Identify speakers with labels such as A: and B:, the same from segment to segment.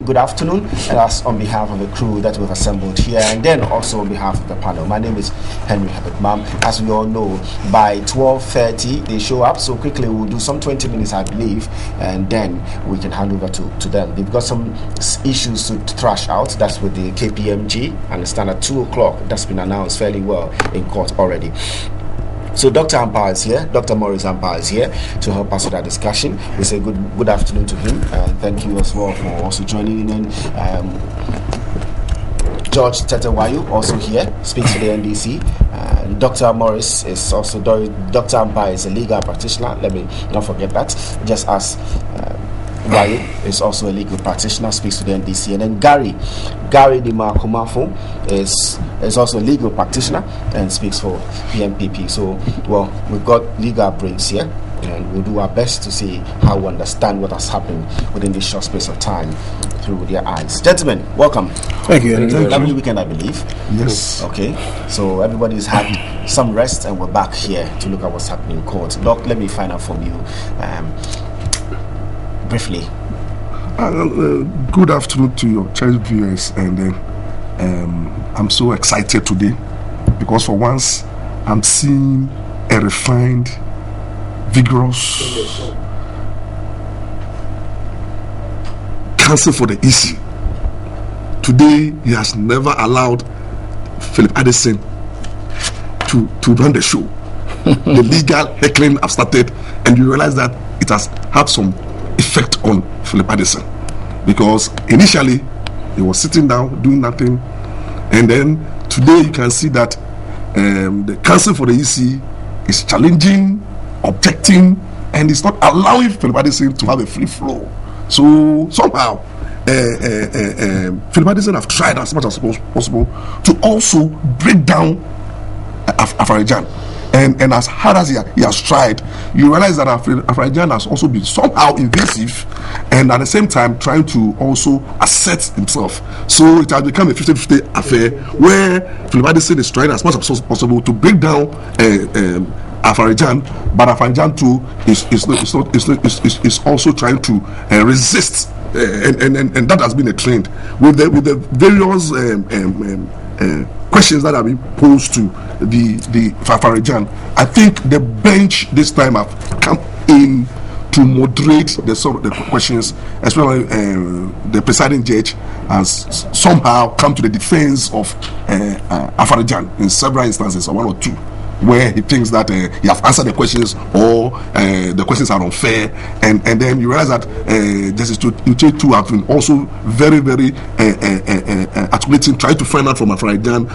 A: good afternoon. That's on behalf of the crew that we've assembled here, and then also on behalf of the panel. My name is Henry Herbert Mam. As we all know, by 12:30 they show up, so quickly we'll do some 20 minutes, I believe, and then we can hand over to them. They've got some issues to thrash out. That's with the KPMG. I understand at 2 o'clock. That's been announced fairly well in court already. So Dr. Ampar is here, Dr. Maurice Ampar is here to help us with our discussion. We say good afternoon to him, and thank you as well for also joining in. George Tetewayu also here, speaks to the NDC. Dr. Maurice is also, Dr. Ampar is a legal practitioner, let me not forget that, just as Wayu is also a legal practitioner, speaks to the NDC. And then Gary Dimakumafo is also a legal practitioner and speaks for the MPP. So, well, we've got legal brains here, and we'll do our best to see how we understand what has happened within this short space of time through their eyes. Gentlemen, welcome.
B: Thank you.
A: Lovely weekend, I believe.
B: Yes.
A: Okay. So everybody's had some rest, and we're back here to look at what's happening in court. Doc, let me find out from you briefly.
B: Good afternoon to your cherished viewers, and I'm so excited today because for once I'm seeing a refined, vigorous counsel for the EC. Today he has never allowed Philip Addison to run the show. The legal heckling have started, and you realize that it has had some effect on Philip Addison, because initially he was sitting down doing nothing, and then today you can see that the counsel for the EC is challenging, objecting, and it's not allowing Philip Addison to have a free flow. So somehow Philip Addison have tried as much as possible to also break down Afarajan. And as hard as he has tried, you realize that Afarajan has also been somehow invasive, and at the same time trying to also assert himself. So it has become a 50-50 affair where Philip Addison is trying as much as possible to break down Afarajan, but Afarajan too is also trying to resist, and that has been a trend with the various questions that have been posed to the Afarajan. I think the bench this time have come in to moderate the sort of the questions, especially the presiding judge has somehow come to the defense of Afarajan in several instances, or one or two, where he thinks that he have answered the questions, or the questions are unfair, and then you realize that Justice Uche have been also very, very articulating, trying to find out from Afarajan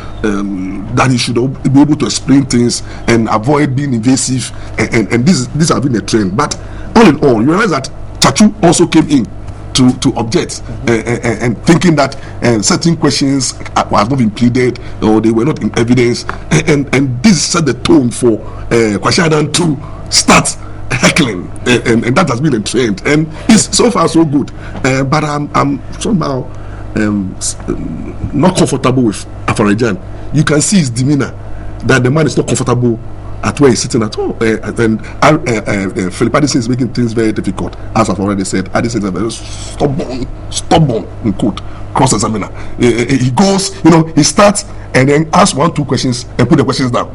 B: that he should be able to explain things and avoid being invasive, and this has been a trend. But all in all, you realize that Chachu also came in to object, and thinking that certain questions have not been pleaded or they were not in evidence, and this set the tone for Kwashiadan to start heckling, and that has been a trend, and it's so far so good, but I'm somehow not comfortable with Afarajan. You can see his demeanor that the man is not comfortable at where he's sitting at all. Then Philip Addison is making things very difficult. As I've already said, Addison is a very stubborn in quote, cross-examiner. He goes, he starts and then asks 1-2 questions and put the questions down.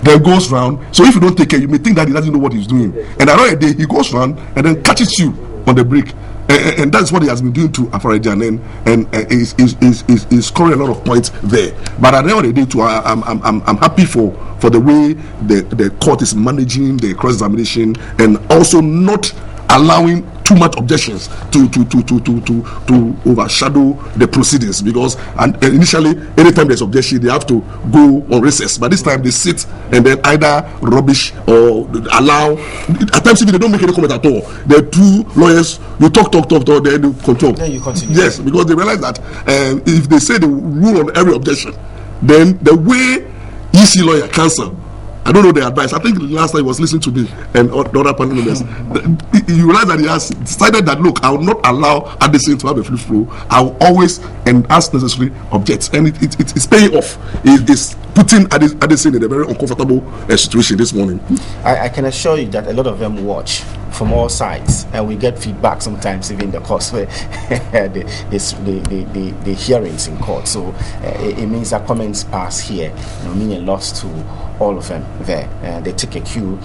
B: Then goes round. So if you don't take care, you may think that he doesn't know what he's doing. And at the end of the day, he goes round and then catches you on the break. And that's what he has been doing to Afarajan, and is scoring a lot of points there. But at the end of the day, too, I'm happy for the way the court is managing the cross-examination, and also not allowing too much objections to overshadow the proceedings, because initially anytime there's objection they have to go on recess, but this time they sit and then either rubbish or allow. At times even they don't make any comment at all. The two lawyers, you talk, then you control.
A: Then you continue.
B: Yes, because they realize that if they say they rule on every objection, then the way EC lawyer counsel, I don't know the advice. I think last time he was listening to me and the other panel members. You realize that he has decided that, look, I will not allow Addison to have a free flow. I will always, and as necessary, object. And it's paying off. It's putting Addison in a very uncomfortable situation this morning.
A: I can assure you that a lot of them watch from all sides, and we get feedback sometimes even the course where the hearings in court. So it means that comments pass here, mean a lot to all of them there. They take a cue,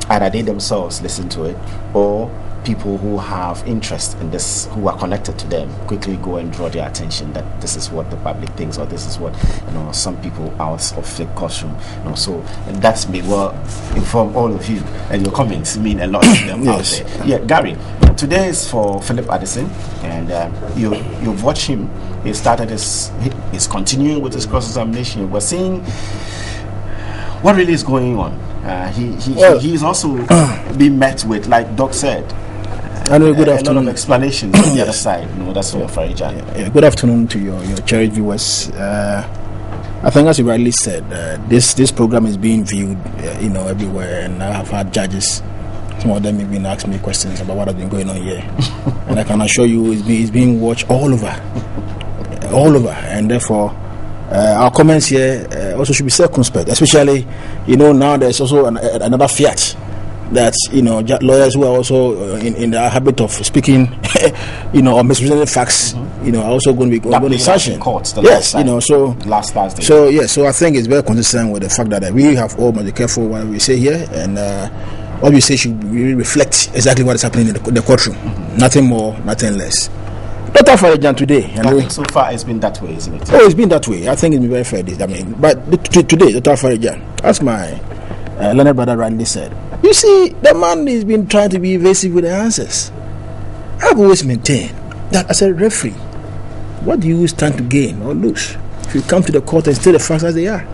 A: either they themselves listen to it, or people who have interest in this, who are connected to them, quickly go and draw their attention that this is what the public thinks, or this is what some people out of the courtroom. So that's me. Well, inform all of you, and your comments mean a lot to them. Yes. Out there. Yeah, Gary. Today is for Philip Addison, and you've watched him. He started he's continuing with his cross-examination. We're seeing what really is going on. He's also being met with, like Doc said,
C: good afternoon.
A: A lot of explanations on the other side. That's for Farijan.
C: Good afternoon to your cherished viewers. I think, as you rightly said, this program is being viewed, everywhere, and I have had judges. Some of them even asked me questions about what has been going on here, and I can assure you, it's being watched all over, and therefore. Our comments here also should be circumspect, especially, now there's also another fiat that, lawyers who are also in the habit of speaking, or misrepresenting facts, are also going to be going to sanction. Yes, so
A: last Thursday.
C: So I think it's very consistent with the fact that we have all must be careful what we say here, and what we say should really reflect exactly what is happening in the courtroom. Nothing more, nothing less. Dr. Farijan today.
A: I think so far it's been that way, isn't it?
C: Oh, it's been that way. I think it's been very fair. But today, Dr. Farijan, as my learned brother rightly said, you see, the man has been trying to be evasive with the answers. I've always maintained that as a referee, what do you stand to gain or lose if you come to the court and state the facts as they are?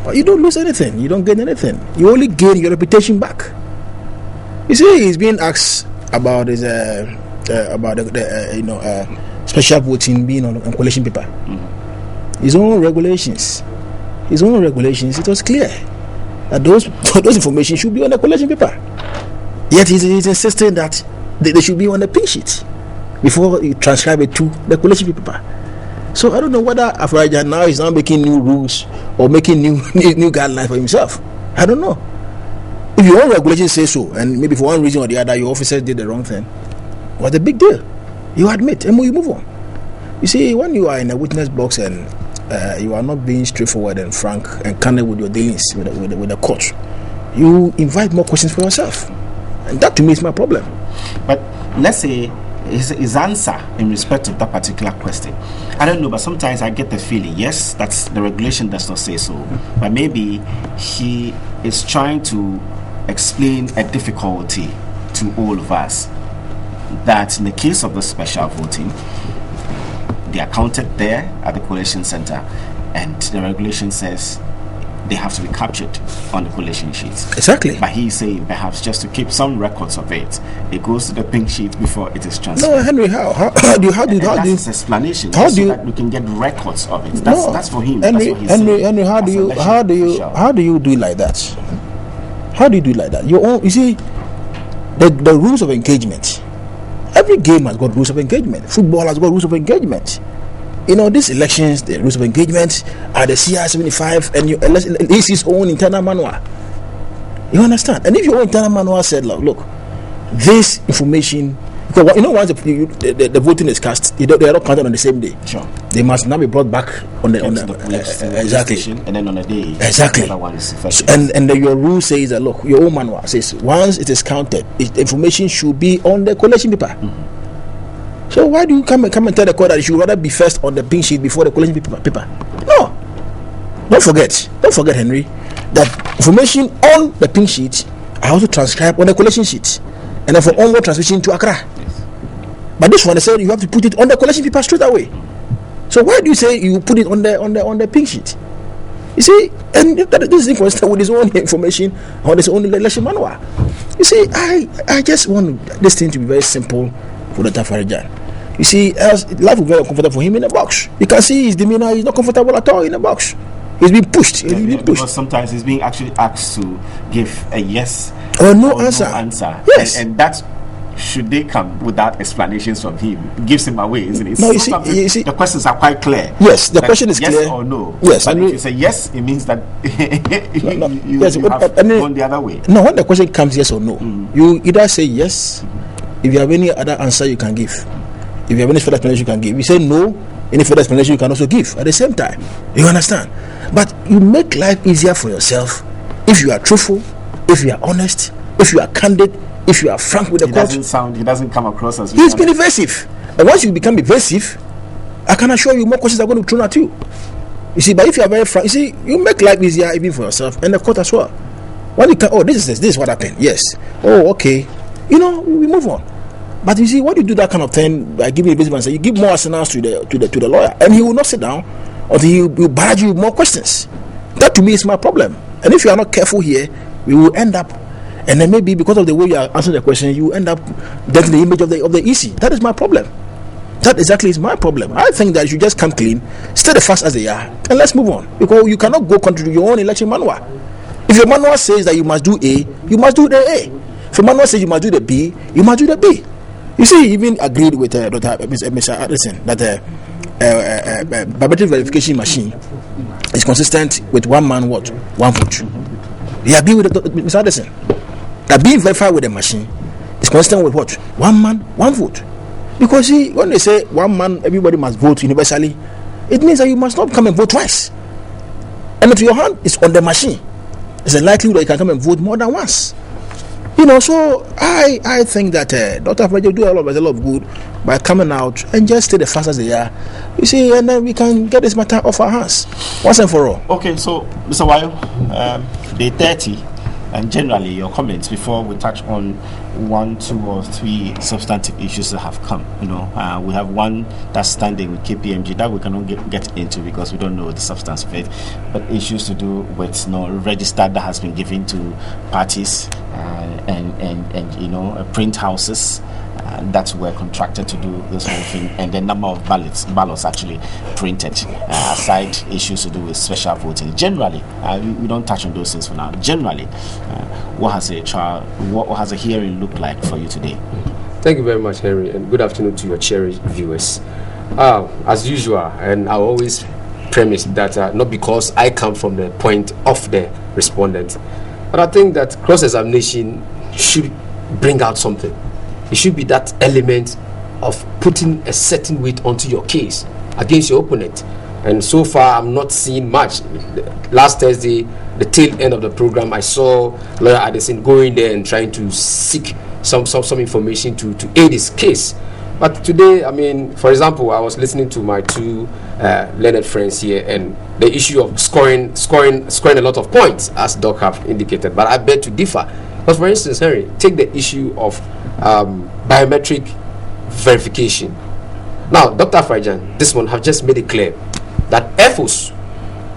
C: Well, you don't lose anything. You don't gain anything. You only gain your reputation back. You see, he's being asked about his special voting being on coalition paper. His own regulations, it was clear that those information should be on the coalition paper. Yet he's insisting that they should be on the pink sheet before you transcribe it to the coalition paper. So I don't know whether Afraja now is now making new rules or making new guidelines for himself. I don't know. If your own regulations say so, and maybe for one reason or the other your officers did the wrong thing, what's the big deal? You admit and you move on. You see, when you are in a witness box and you are not being straightforward and frank and candid with your dealings with the court, you invite more questions for yourself, and that to me is my problem.
A: But let's say his answer in respect of that particular question, I don't know, but sometimes I get the feeling, yes, that's the regulation does not say so, but maybe he is trying to explain a difficulty to all of us, that in the case of the special voting, they are counted there at the collation center, and the regulation says they have to be captured on the collation sheets.
C: Exactly.
A: But he's saying perhaps just to keep some records of it, it goes to the pink sheet before it is transferred.
C: No, Henry, how do you
A: that's his explanation. How do you, so that we can get records of it? That's for him.
C: Henry, how do you do it like that? How do you do it like that? You see, the rules of engagement. Every game has got rules of engagement. Football has got rules of engagement. These elections, the rules of engagement are the CR75 and it's his own internal manual. You understand? And if your own internal manual said, look, this information, because once the voting is cast, they are not counted on the same day.
A: Sure.
C: They must now be brought back on the
A: exactly, and then on a day.
C: Exactly. And your rule says that, look, your own manual says once it is counted, the information should be on the collation paper. Mm-hmm. So why do you come and tell the court that it should rather be first on the pink sheet before the collation paper? No. Don't forget, Henry, that information on the pink sheet are also transcribed on the collation sheet, and then for onward transmission to Accra. Yes. But this one, they said you have to put it on the collation paper straight away. So why do you say you put it on the pink sheet? You see, and this is inconsistent with his own information on his own election manual. You see, I just want this thing to be very simple for Dr. Farijan. You see, life will be very uncomfortable for him in the box. You can see his demeanor; he's not comfortable at all in the box. He's being pushed.
A: Because sometimes he's being actually asked to give a yes
C: or no answer.
A: No answer.
C: Yes,
A: and that should they come without explanations from him? It gives him away, isn't it?
C: No, you see,
A: the questions are quite clear.
C: Yes, the question is
A: yes
C: clear.
A: or no.
C: Yes,
A: but if you say yes, it means that you have gone the other way.
C: No, when the question comes yes or no, you either say yes. If you have any other answer you can give, if you have any further explanation you can give. You say no, any further explanation you can also give at the same time. You understand? But you make life easier for yourself if you are truthful, if you are honest, if you are candid, if you are frank with the court.
A: He doesn't come across as
C: he's been evasive. And once you become evasive, I can assure you more questions are going to be thrown at you. You see, but if you are very frank, you see, you make life easier even for yourself and the court as well. When you can, this is what happened. Yes. Oh, okay. We move on. But you see, when you do that kind of thing, by giving evasive answer, you give more arsenals to the lawyer, and he will not sit down until he will barrage you with more questions. That to me is my problem. And if you are not careful here, we will end up, and then maybe because of the way you are answering the question, you end up getting the image of the EC. That is my problem. That exactly is my problem. I think that you should just come clean, stay the facts as they are, and let's move on. Because you cannot go contrary to your own election manual. If your manual says that you must do A, you must do the A. If your manual says you must do the B, you must do the B. You see, he even agreed with Mr. Addison that the biometric verification machine is consistent with one man, one vote. He agreed with Mr. Addison that being verified with the machine is consistent with what? One man, one vote. Because see, when they say one man, everybody must vote universally, it means that you must not come and vote twice. And if your hand is on the machine, there's a likelihood that you can come and vote more than once. So I think that Dr. Faja do a lot of good by coming out and just stay the fast as they are. You see, and then we can get this matter off our hands once and for all.
A: Okay, so Mr. Wayo, day 30, and generally your comments before we touch on 1, 2, or 3 substantive issues that have come. We have one that's standing with KPMG that we cannot get into because we don't know the substance of it, but issues to do with register that has been given to parties and print houses that were contracted to do this whole thing, and the number of ballots actually printed, aside issues to do with special voting. Generally, we don't touch on those things for now. Generally, what has a hearing look like for you today?
D: Thank you very much, Henry, and good afternoon to your cherished viewers. As usual, and I always premise that not because I come from the point of the respondent, but I think that cross-examination should bring out something. It should be that element of putting a certain weight onto your case against your opponent. And so far, I'm not seeing much. Last Thursday, the tail end of the program, I saw Lawyer Addison going there and trying to seek some information to aid his case. But today, for example, I was listening to my 2 learned friends here, and the issue of scoring a lot of points, as Doc have indicated. But I beg to differ. Because, for instance, Henry, take the issue of biometric verification. Now, Dr. Fajan, this one have just made it clear that FOs,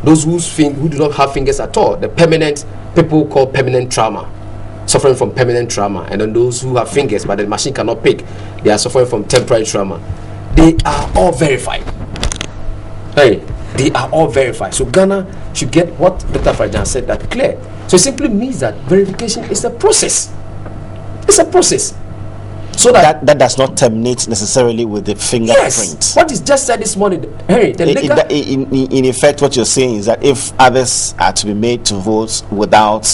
D: those who do not have fingers at all, the permanent people called permanent trauma, suffering from permanent trauma, and then those who have fingers but the machine cannot pick, they are suffering from temporary trauma. They are all verified. They are all verified. So Ghana should get what Dr. Fajan said that clear. So it simply means that verification is a process. It's a process. So that
A: does not terminate necessarily with the fingerprint.
D: Yes. What is just said this morning, Henry,
A: in effect, what you're saying is that if others are to be made to vote without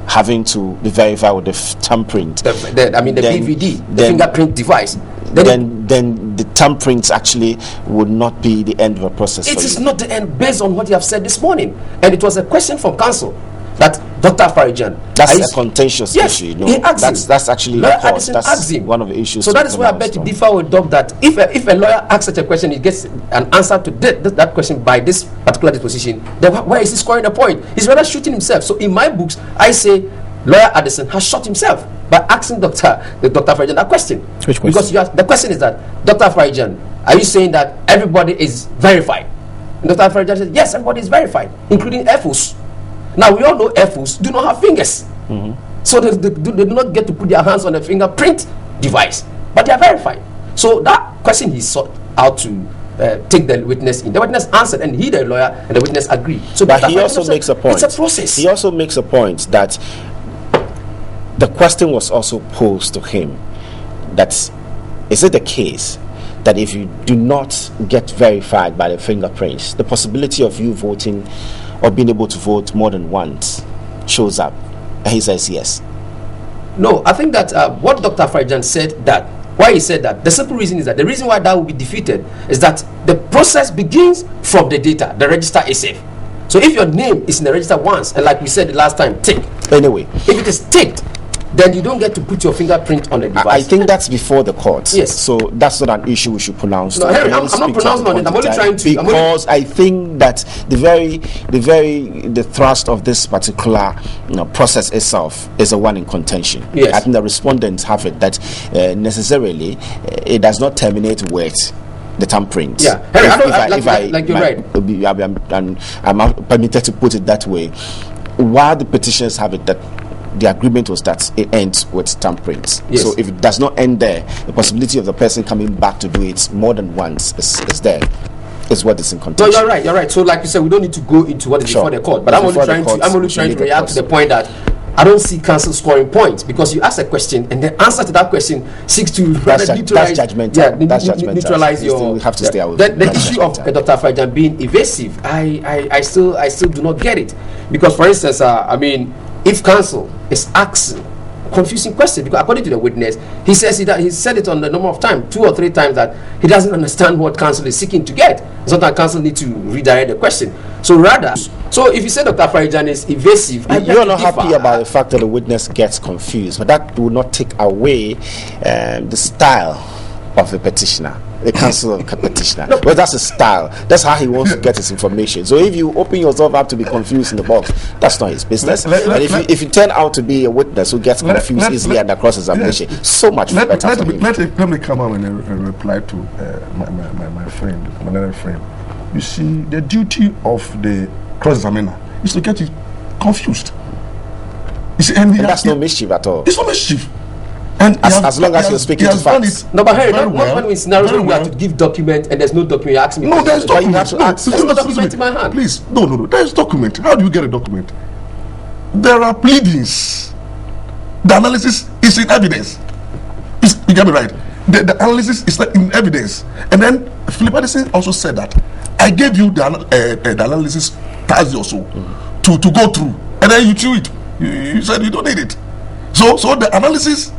A: having to be verified with the thumbprint,
D: the PVD, the fingerprint device,
A: then the thumbprints actually would not be the end of a process.
D: It is not the end, based on what you have said this morning, and it was a question from counsel that Dr. Farijan.
A: That's a contentious issue.
D: He asked
A: that's actually that's one of the issues.
D: So that is why I bet to differ with Doc that if a lawyer asks such a question, he gets an answer to that question by this particular disposition, then why is he scoring a point? He's rather shooting himself. So in my books, I say Lawyer Addison has shot himself by asking Dr. Farijan that question.
C: Which question?
D: Because the question is that, Dr. Farijan, are you saying that everybody is verified? And Dr. Farijan said, yes, everybody is verified, including FOs. Now, we all know FOs do not have fingers. So they do not get to put their hands on a fingerprint device, but they are verified. So that question he sought out to take the witness in. The witness answered, and he, the lawyer, and the witness agreed. So
A: but he also makes a point.
D: It's a process.
A: He also makes a point that the question was also posed to him that is it the case that if you do not get verified by the fingerprints, the possibility of you voting or being able to vote more than once shows up? And he says yes.
D: No, I think that what Dr. Farijan said, that why he said that, the simple reason is that the reason why that will be defeated is that the process begins from the data. The register is safe. So if your name is in the register once, and like we said the last time, tick.
A: Anyway,
D: if it is ticked, then you don't get to put your fingerprint on the device.
A: I think that's before the court.
D: Yes.
A: So that's not an issue we should pronounce.
D: No, Harry, I'm not pronouncing on it. I'm only trying to.
A: Because I think that the thrust of this particular process itself is a one in contention.
D: Yes.
A: I think the respondents have it that necessarily it does not terminate with the thumbprint.
D: Yeah, Harry, you're right.
A: I'm permitted to put it that way. While the petitioners have it that the agreement was that it ends with thumbprints.
D: Yes.
A: So if it does not end there, the possibility of the person coming back to do it more than once is there. Is what is in contention.
D: No, you're right. So like you said, we don't need to go into what is before the court. But I'm only trying to react to the point that I don't see counsel scoring points, because you ask a question and the answer to that question seeks to
A: neutralize. That's judgmental.
D: Yeah,
A: that's judgmental.
D: Neutralize your.
A: We have to stay away.
D: The issue of Dr. Farijan being evasive, I still do not get it, because for instance, if counsel is asking confusing question, because according to the witness, he says he said it on the number of times, 2 or 3 times, that he doesn't understand what counsel is seeking to get. Sometimes counsel need to redirect the question. So if you say Dr. Farijan is evasive,
A: you're not happy about the fact that the witness gets confused, but that will not take away the style of the petitioner, the counsel of the petitioner. Well, that's his style. That's how he wants to get his information. So if you open yourself up to be confused in the box, that's not his business. And if you turn out to be a witness who gets confused easily under cross-examination, so much better for him.
B: Let me come out and reply to my friend, my little friend. You see, the duty of the cross-examiner is to get you confused. You see, and
A: that's no mischief at all.
B: It's not mischief. And
A: as long as you're speaking to facts.
D: No, but Harry, not when we scenario you have to give document and there's no document. You ask me.
B: No, there's document.
D: There's no document in my hand.
B: Please, no. There's document. How do you get a document? There are pleadings. The analysis is in evidence. You get me right? The analysis is in evidence. And then Philip Addison also said that I gave you the analysis Thursday or so to go through, and then you threw it. You said you don't need it. So the analysis.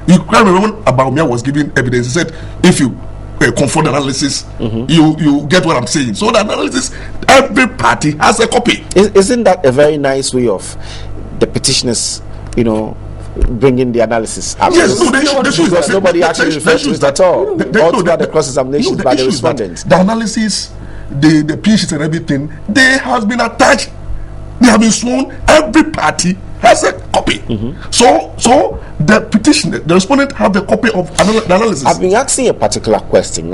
B: You can't remember about me was giving evidence. He said, if you confront the analysis, you get what I'm saying. So the analysis, every party has a copy.
A: Isn't that a very nice way of the petitioners, bringing the analysis up?
B: Yes, they should.
A: Because nobody actually refers to it at all. All throughout the cross-examinations by the respondents.
B: The analysis, the PhDs and everything, they have been attached. They have been sworn. Every party has a copy. So the petitioner, the respondent, have the copy of the analysis.
A: I've been asking a particular question.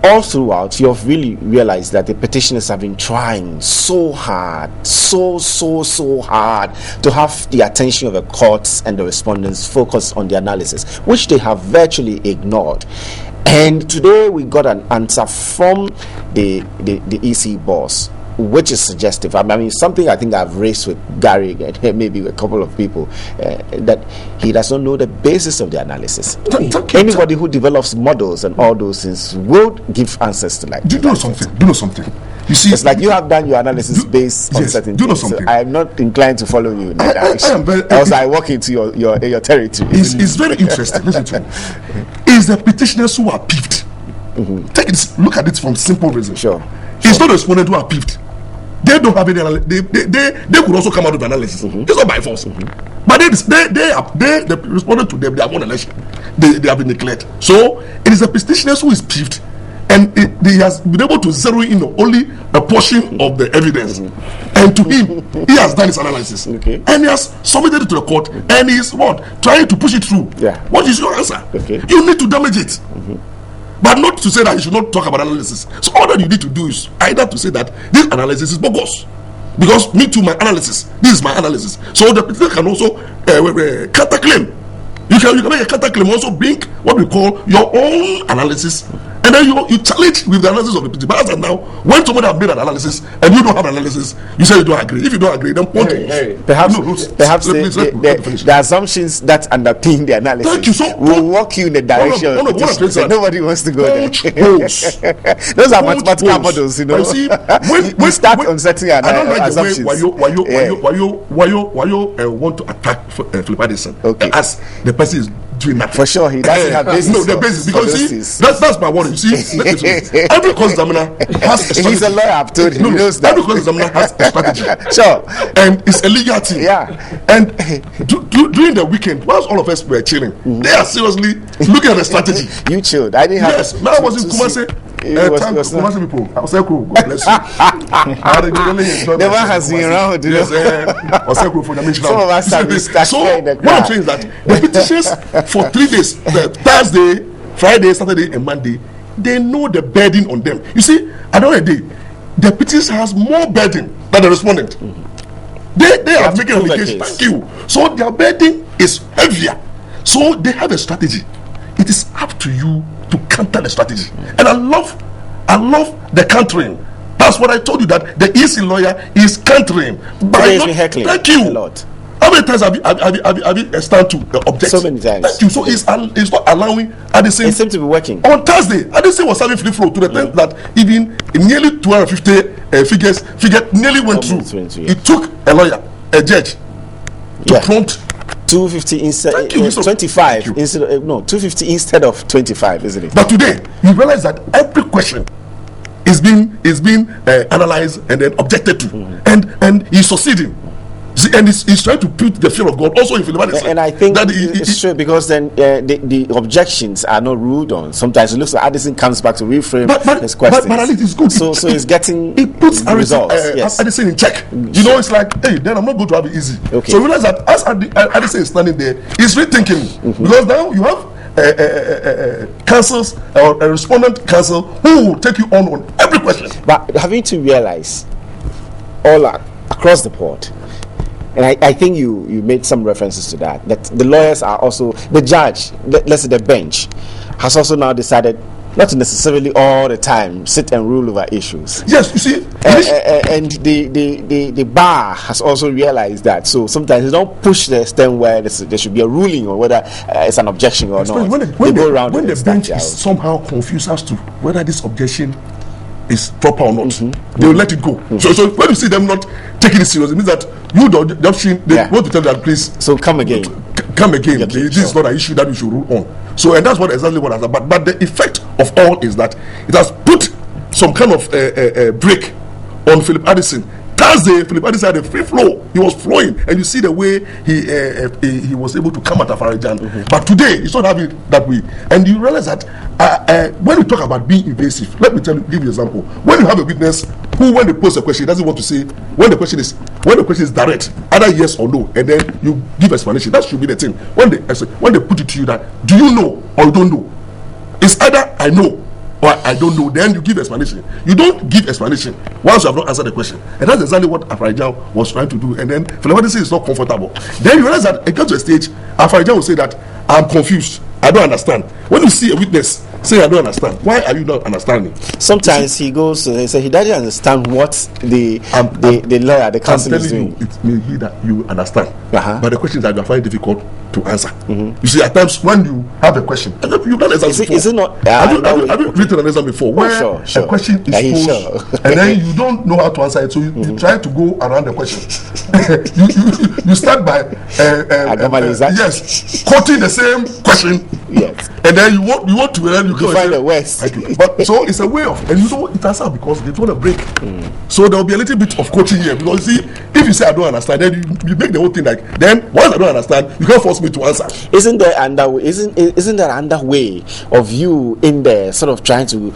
A: All throughout, you have really realized that the petitioners have been trying so hard, so hard to have the attention of the courts and the respondents focus on the analysis, which they have virtually ignored. And today we got an answer from the EC boss, which is suggestive. Something I think I've raised with Gary and maybe with a couple of people, that he does not know the basis of the analysis. Anybody who develops models and all those things will give answers to
B: Do you know something? You see,
A: it's like you have done your analysis based on certain things. So I am not inclined to follow you in that direction. Else I walk into your territory.
B: It's very interesting. Listen to me. It's the petitioners who are peeved. Look at it from simple reason.
A: Sure.
B: It's not the respondent who are peeved. They don't have any analysis. They could also come out with analysis. It's not by force. But they responded to them. They have won election. They have been declared. So it is the petitioners who is peeved, and he has been able to zero in only a portion of the evidence. And to him, he has done his analysis, and he has submitted it to the court, and he is trying to push it through. What is your answer? You need to damage it. But not to say that you should not talk about analysis. So all that you need to do is either to say that this analysis is bogus, because me too, my analysis. This is my analysis. So the petitioner can also counterclaim. You can make a counterclaim, also bring what we call your own analysis, And then you challenge with the analysis of the petition. But as of now, when somebody have made an analysis and you don't have an analysis, you say you don't agree. If you don't agree, then point it.
C: Perhaps the assumptions that underpin the analysis
B: Thank you. So,
C: will walk you in the direction of petition. Nobody wants to go there. Those are mathematical models, you know.
B: See,
C: we start on certain assumptions.
B: Why you want to attack Philip Addison as the person is doing that?
C: For sure, he doesn't have basis.
B: No, the basis, because you see, that's my worry. You see, every course examiner has a strategy.
C: He's a lawyer, I've told him. He knows that.
B: Every course examiner has a strategy.
C: Sure.
B: And it's a legal thing.
C: Yeah.
B: And during the weekend, whilst all of us were chilling, they are seriously looking at the strategy.
C: You chilled. I didn't have.
B: Yes, I was in Kumasi. Kumasi people. I was saying, God bless you. I really enjoyed
C: the man has been around.
B: Yes, I was saying, for the mission.
C: Some of us have been stuck in the crowd.
B: What I'm saying is that the petitions for 3 days, Thursday, Friday, Saturday, and Monday, they know the burden on them. You see, at the end of the day, the petition has more burden than the respondent. They have making an allegation. Thank you. So their burden is heavier. So they have a strategy. It is up to you to counter the strategy. And I love the countering. That's what I told you, that the EC lawyer is countering. Thank you.
C: A lot.
B: How many times have you stand to object?
C: So many times.
B: Thank you. So it's not allowing Addison.
C: It seems to be working.
B: On Thursday, Addison was having free flow to the point that even nearly 250 figure nearly went through. It took a lawyer, a judge, to prompt
C: 250 instead 25 instead of 250 instead of 25, isn't it?
B: But today you realize that every question is being analyzed and then objected to, and he's succeeding. See, and he's trying to put the fear of God also in Philip.
C: And I think that it's true, because then the objections are not ruled on. Sometimes it looks like Addison comes back to reframe his questions.
B: But it's good.
C: So it's getting
B: it puts
C: results. Yes.
B: Addison in check. You know, it's like, hey, then I'm not going to have it easy.
C: Okay.
B: So realize that as Addison is standing there, he's rethinking, because now you have counsels or a respondent counsel who will take you on every question.
C: But having to realize all across the board. And I think you made some references to that the lawyers are also, the judge, let's say the bench, has also now decided not to necessarily all the time sit and rule over issues.
B: Yes, you see,
C: and the bar has also realized that. So sometimes they don't push the extent where there should be a ruling or whether it's an objection or not.
B: When the bench is somehow confused as to whether this objection is proper or not, they will let it go. So when you see them not taking it serious, it means that you the option they want to tell that, please,
C: so come again.
B: This is not an issue that we should rule on. So, and that's exactly what has happened. But the effect of all is that it has put some kind of break on Philip Addison. Thursday, Philip Addison had a free flow. He was flowing, and you see the way he was able to come at Afarajan. But today, he's not having that way. And you realize that when we talk about being invasive, let me give you an example. When you have a witness who, when they pose a question, he doesn't want to say when the question is direct, either yes or no, and then you give explanation. That should be the thing. When they put it to you that, do you know or you don't know? It's either I know or I don't know, then you give explanation. You don't give explanation once you have not answered the question. And that's exactly what Afarajan was trying to do. And then Philip Addison is not comfortable. Then you realize that it comes to a stage, Afarajan will say that, I'm confused, I don't understand. When you see a witness say I don't understand, why are you not understanding?
C: Sometimes he goes he says he doesn't understand what the lawyer, the counsel is doing.
B: It may be that you understand, but the questions that you are finding difficult to answer. You see, at times when you have a question, you've done exam before.
C: Is it not?
B: Have you written an exam before where a question is posed and then you don't know how to answer it, so you try to go around the question. you start by quoting the same question, and then you want to
C: find the worst.
B: But so it's a way of, and you know it has because they want to break. So there will be a little bit of coaching here, because see, if you say I don't understand, then you make the whole thing like, then once I don't understand, you can't force me to answer.
C: Isn't there another way of you in there sort of trying to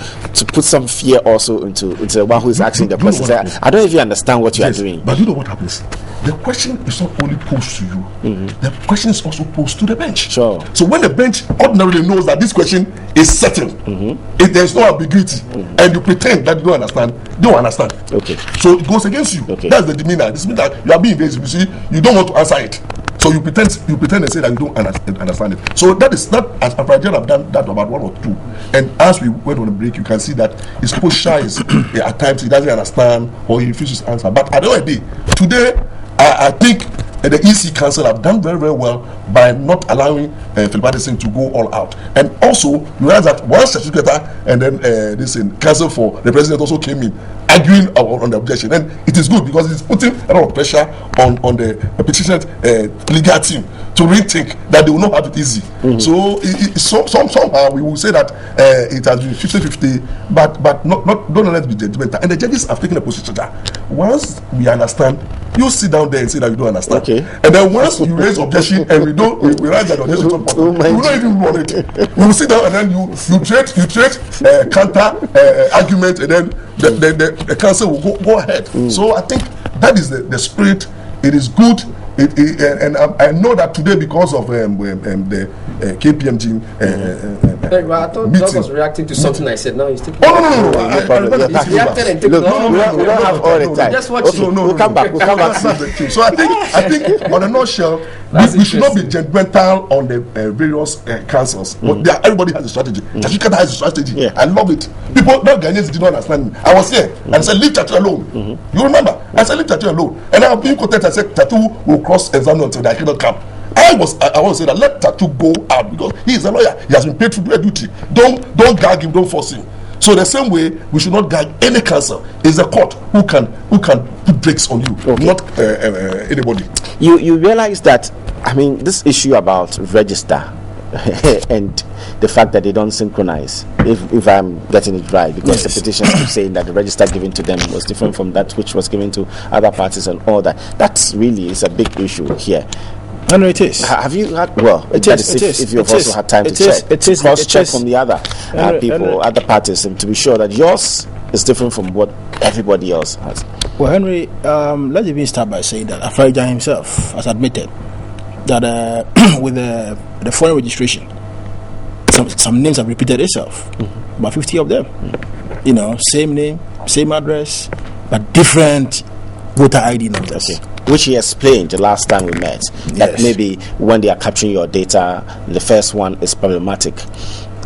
C: put some fear also into the one who is asking the question? Say, I don't even understand what you are doing.
B: But you know what happens? The question is not only posed to you, the question is also posed to the bench.
C: Sure.
B: So when the bench ordinarily knows that this question is certain, if there's no ambiguity, and you pretend that you don't understand. Okay. So it goes against you. Okay. That's the demeanor. This means that you are being invasive. You see, you don't want to answer it. So you pretend and say that you don't understand it. So that is not, as Afrajan have done that about 1 or 2. And as we went on the break, you can see that his push-shy is at times he doesn't understand or he refuses to answer. But at the end of the day, today, I think the EC Council have done very, very well by not allowing Philip Addison to go all out. And also, you realize that one certificate and then this Council for the President also came in arguing on the objection. And it is good because it's putting a lot of pressure on the petition legal team to rethink that they will not have it easy. So somehow we will say that it has been 50-50, but don't let it be judgmental. And the judges have taken a position that once we understand, you sit down there and say that you don't understand. Okay. And then once you raise objection and we realize that objection is not important, we will not even want it. We will sit down and then you trade counter argument, and then the council will go ahead. So I think that is the spirit. It is good. And I know that today, because of the KPMG
D: I thought Doug was reacting to something I said. Now he's taking.
B: No.
D: He's reacted and taking.
C: We don't have all the time.
D: Just watch.
C: We'll come back.
B: So I think on a nutshell, we should not be judgmental on the various councils. But everybody has a strategy. Tashikata has a strategy. I love it. People, no Ghanaians did not understand me. I was here and I said, leave Tatu alone. You remember? I said, leave Tatu alone. And I was being quoted. I said, Tatu will cross-examine until they cannot come. I want to say that let Tatu go out because he is a lawyer. He has been paid to do a duty. Don't gag him. Don't force him. So the same way, we should not gag any council. It's a court who can put brakes on you, not anybody.
E: You realize that, I mean, this issue about register and the fact that they don't synchronize, if I'm getting it right, because the petitions keep saying that the register given to them was different from that which was given to other parties and all that. That's really is a big issue here.
C: I know it is.
E: Have you had? Well, it is. If you've also had time to check, it is cross-check from the other people, other parties, and to be sure that yours is different from what everybody else has.
C: Well, Henry, let's even start by saying that Afrajan himself has admitted that with the foreign registration, some names have repeated itself, about 50 of them. You know, same name, same address, but different voter ID numbers.
E: Okay. Which he explained the last time we met, that maybe when they are capturing your data, the first one is problematic,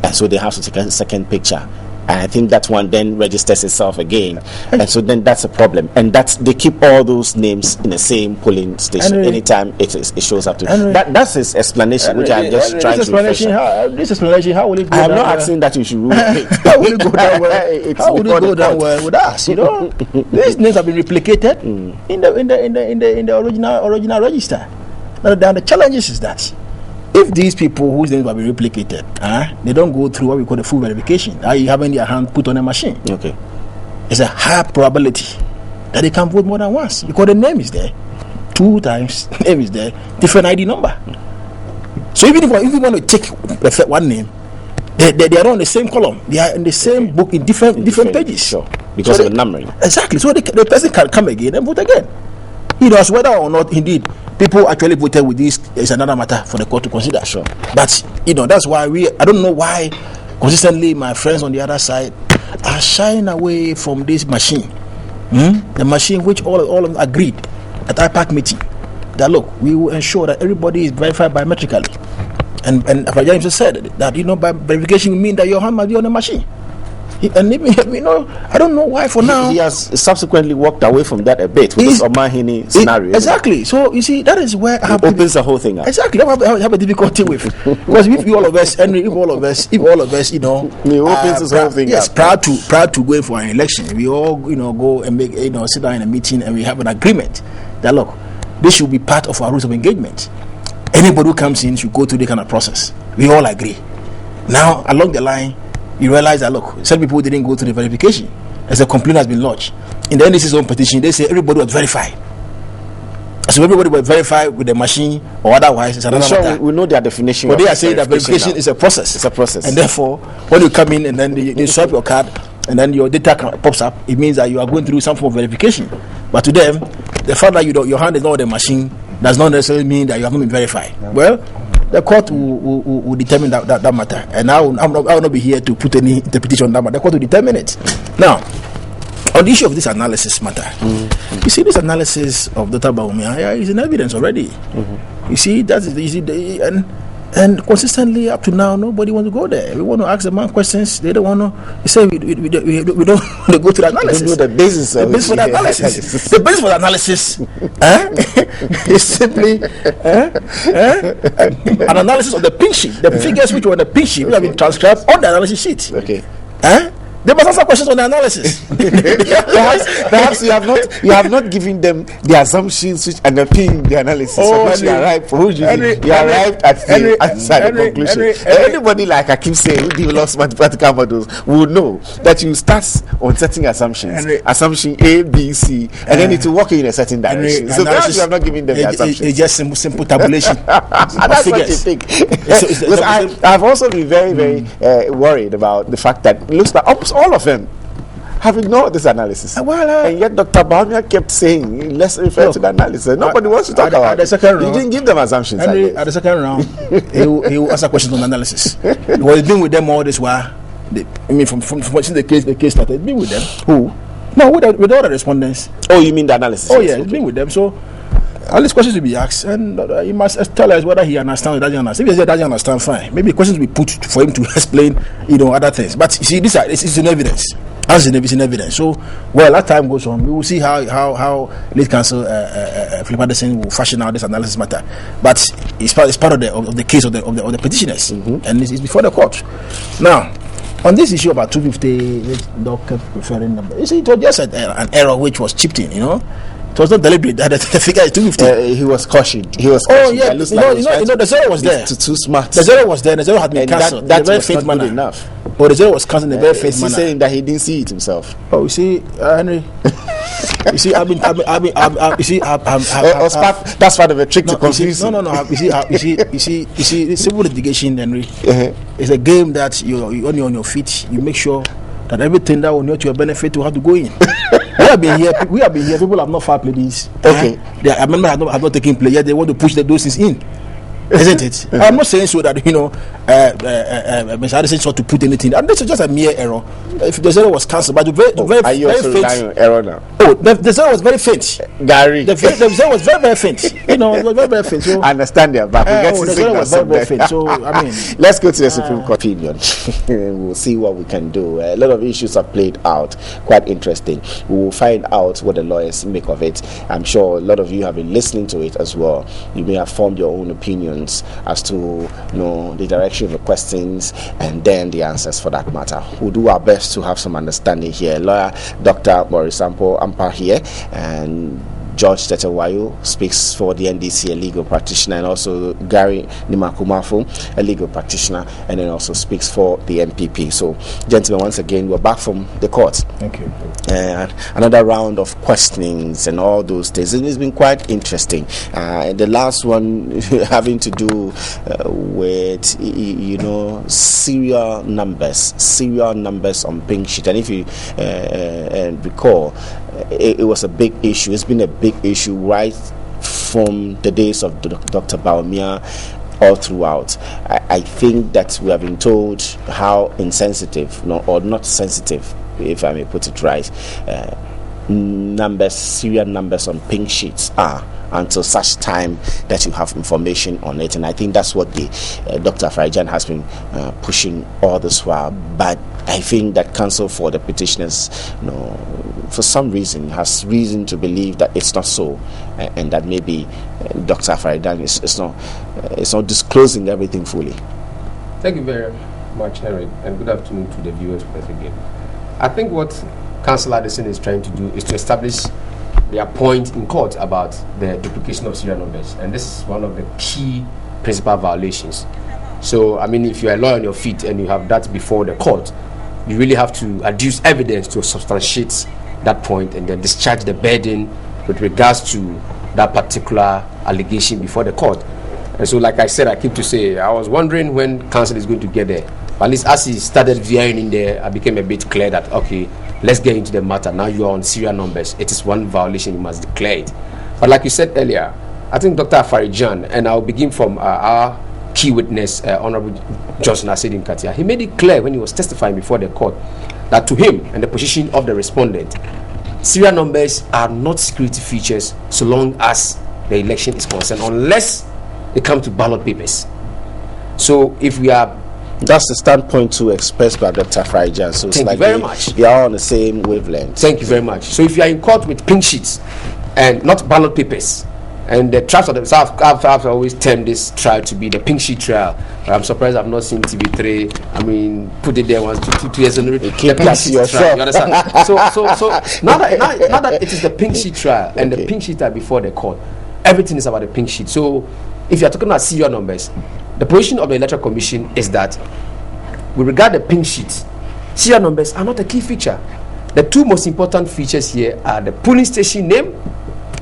E: and so they have to take a second picture. And I think that one then registers itself again, and so then that's a problem. And they keep all those names in the same polling station anytime it shows up to. That's his explanation, which I'm just trying to refresh.
C: This explanation, how will it go?
E: I'm not asking that you should rule it.
C: How will it go down well? How will it go down well with us? You know, these names have been replicated in the original register. Now the challenges is that if these people whose names have been replicated, they don't go through what we call the full verification, you having their hand put on a machine. Okay, it's a high probability that they can vote more than once because the name is there 2 times. Name is there, different ID number. So even if you want to take one name, they are on the same column. They are in the same book in different pages.
E: Sure, because of the numbering.
C: Exactly. So the person can come again and vote again. You know, as whether or not indeed people actually voted with this is another matter for the court to consider. Sure. But you know, that's why I don't know why consistently my friends on the other side are shying away from this machine. The machine which all of them agreed at IPAC meeting that look, we will ensure that everybody is verified biometrically. And Afrajan just said that, you know, by verification will mean that your hand must be on the machine. And even, you know, I don't know why for now.
E: He has subsequently walked away from that a bit with the Omahini scenario.
C: Exactly. So you see, that is where
E: it opens the whole thing up.
C: Exactly. I have a difficulty with because if all of us, Henry, if all of us, you know,
E: it opens this whole thing
C: up.
E: Proud
C: to going for an election, we all, you know, go and make, you know, sit down in a meeting and we have an agreement that look, this should be part of our rules of engagement. Anybody who comes in should go through the kind of process. We all agree. Now, along the line, you realize that look, some people didn't go through the verification as a complaint has been lodged. In the NDC's own petition, they say everybody was verified. So everybody was verified with the machine or otherwise. It's another matter.
E: We know their definition.
C: But they are saying that verification is a process.
E: It's a process.
C: And therefore, when you come in and then they swipe your card and then your data pops up, it means that you are going through some form of verification. But to them, the fact that your hand is not on the machine does not necessarily mean that you haven't been verified. Yeah. Well, the court will determine that matter, and I will not be here to put any interpretation on that matter. The court will determine it. Now, on the issue of this analysis matter, you see, this analysis of Dr. Bawumia is in evidence already. You see, that is easy, and consistently up to now, nobody wants to go there. We want to ask the man questions. They don't want to. They say we don't want to go to the analysis.
E: They know the basis.
C: The basis for the analysis. The basis for the analysis is simply an analysis of the pink sheet. The figures which were on the pink sheet will have been transcribed on the analysis sheet.
E: Okay.
C: They must answer questions on the analysis.
E: perhaps you have not given them the assumptions which underpin the analysis. You arrived at the conclusion. Anybody, like I keep saying, who develops mathematical models will know that you start on certain assumptions, assumption A, B, C, and then it will work in a certain direction. So perhaps you have not given them the assumptions.
C: It's just simple tabulation.
E: That's what you think. I've also been very, very worried about the fact that it looks like all of them have ignored this analysis. And yet Dr. Baumia kept saying, let's refer to the analysis. Nobody wants to talk about it. He didn't give them assumptions.
C: Henry, at the second round, he will answer questions on analysis. He was been with them all this while. From since the case started, he's been with them.
E: Who?
C: No, with all the respondents.
E: Oh, you mean the analysis?
C: Oh, yeah, he's been with them. So, all these questions will be asked, and he must tell us whether he understands or doesn't understand. If he doesn't understand, fine. Maybe questions will be put for him to explain, other things. But you see, it's in evidence. It's in evidence. So, well, as time goes on, we will see how late counsel Philip Addison will fashion out this analysis matter. But it's part of the case of the petitioners, and it's before the court. Now, on this issue about 250, which Doc kept referring number, you see, it was just an error which was chipped in. It was not deliberate. The figure is 250.
E: He was cautioned.
C: Oh yeah, the zero was there.
E: Too smart.
C: The zero was there. The zero had been cancelled.
E: That was not good enough.
C: Oh, the zero was cancelled in a very faint manner.
E: He's saying that he didn't see it himself.
C: Oh, you see, Henry. You see, I've been.
E: That's part of a trick to confuse.
C: No. You see, civil litigation, Henry, is a game that you're only on your feet. You make sure that everything that will not to your benefit will have to go in. We have been here. People have not filed pleadings.
E: Okay.
C: The amendment have not taken place yet. They want to push the doses in. Isn't it? I'm not saying so that Mr. Addison sought to put anything. And this is just a mere error. If the zero was cancelled, but
E: are you also relying on error now?
C: Oh, the zero was very faint.
E: Gary,
C: the zero was very, very faint. It was very, very faint. So
E: I understand that, but
C: the zero was very, very faint. So I mean,
E: let's go to the Supreme Court opinion. We'll see what we can do. A lot of issues have played out. Quite interesting. We will find out what the lawyers make of it. I'm sure a lot of you have been listening to it as well. You may have formed your own opinions as to the direction of the questions and then the answers for that matter. We'll do our best to have some understanding here. Lawyer Dr. Morisampo Ampar here, and George Tetewayo speaks for the NDC, a legal practitioner, and also Gary Nimakumafo, a legal practitioner, and then also speaks for the MPP. So, gentlemen, once again, we're back from the court.
C: Thank you.
E: Another round of questionings and all those things. And it's been quite interesting. The last one having to do with, serial numbers on pink sheet. And if you recall, it was a big issue. It's been a big issue right from the days of Dr. Baumia all throughout. I think that we have been told how insensitive, or not sensitive, if I may put it right, serial numbers on pink sheets are until such time that you have information on it. And I think that's what the Dr. Farijan has been pushing all this while. But I think that counsel for the petitioners, for some reason, has reason to believe that it's not so, and that maybe Dr. Farijan is not disclosing everything fully.
D: Thank you very much, Henry, and good afternoon to the viewers once again. I think what Counsel Addison is trying to do is to establish their point in court about the duplication of serial numbers, and this is one of the key principal violations. So, I mean, if you're a lawyer on your feet and you have that before the court, you really have to adduce evidence to substantiate that point and then discharge the burden with regards to that particular allegation before the court. And so, like I said, I keep to say, I was wondering when counsel is going to get there. But at least as he started veering in there, I became a bit clear that, okay, let's get into the matter. Now you are on serial numbers. It is one violation, you must declare it. But like you said earlier, I think Dr. Farijan, and I'll begin from our key witness, Honorable Johnson Asedin Katia, he made it clear when he was testifying before the court that to him and the position of the respondent, serial numbers are not security features so long as the election is concerned, unless it comes to ballot papers. So if we are,
E: that's the standpoint to express by Dr. Farijan. So it's
D: thank
E: like
D: you very much.
E: We are on the same wavelength.
D: Thank you very much. So if you are in court with pink sheets and not ballot papers, and the trials of the South, I've always termed this trial to be the pink sheet trial. I'm surprised I've not seen TV3. I mean, put it there once, two years in the
E: pink sheet trial.
D: You understand? so now that it is the pink sheet trial and the pink sheet are before the court, everything is about the pink sheet. So if you are talking about serial numbers, the position of the Electoral Commission is that with regard to the pink sheets, serial numbers are not a key feature. The two most important features here are the polling station name.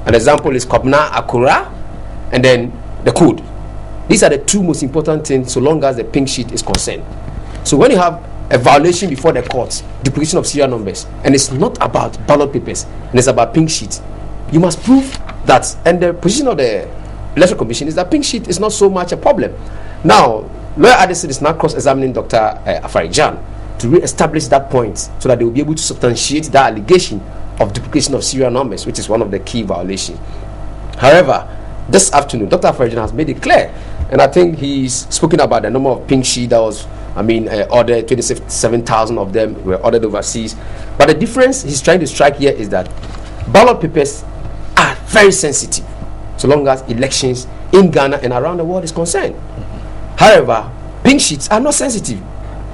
D: An example is Kobna Akura, and then the code. These are the two most important things so long as the pink sheet is concerned. So when you have a violation before the courts, duplication of serial numbers, and it's not about ballot papers, and it's about pink sheets, you must prove that. And the position of the Electoral Commission is that pink sheet is not so much a problem. Now, Lawyer Addison is now cross-examining Dr. Afarijan to re-establish that point so that they will be able to substantiate that allegation of duplication of serial numbers, which is one of the key violations. However, this afternoon, Dr. Afarijan has made it clear, and I think he's spoken about the number of pink sheet that was, ordered. 27,000 of them were ordered overseas. But the difference he's trying to strike here is that ballot papers are very sensitive, so long as elections in Ghana and around the world is concerned. However, pink sheets are not sensitive,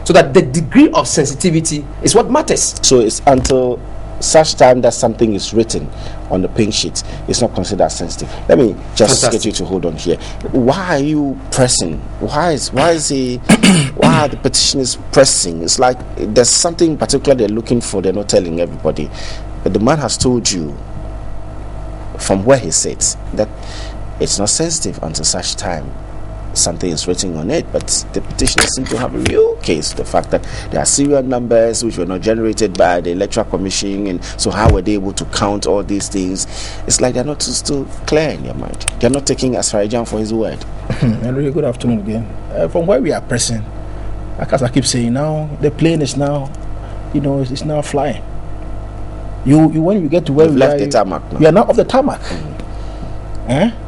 D: so that the degree of sensitivity is what matters.
E: So it's until such time that something is written on the pink sheet, it's not considered sensitive. Let me just get you to hold on here. Why are you pressing? Why are the petitioners pressing? It's like there's something particular they're looking for, they're not telling everybody. But the man has told you from where he sits that it's not sensitive until such time something is written on it. But the petitioners seem to have a real case, the fact that there are serial numbers which were not generated by the Electoral Commission, and so how were they able to count all these things? It's like they're not still clear in their mind. They're not taking Asfarijan for his word.
C: Henry, good afternoon again. From where we are pressing, as I keep saying, now the plane is now, it's now flying. You when you get to where
E: we've left the tarmac now.
C: We are now off the tarmac.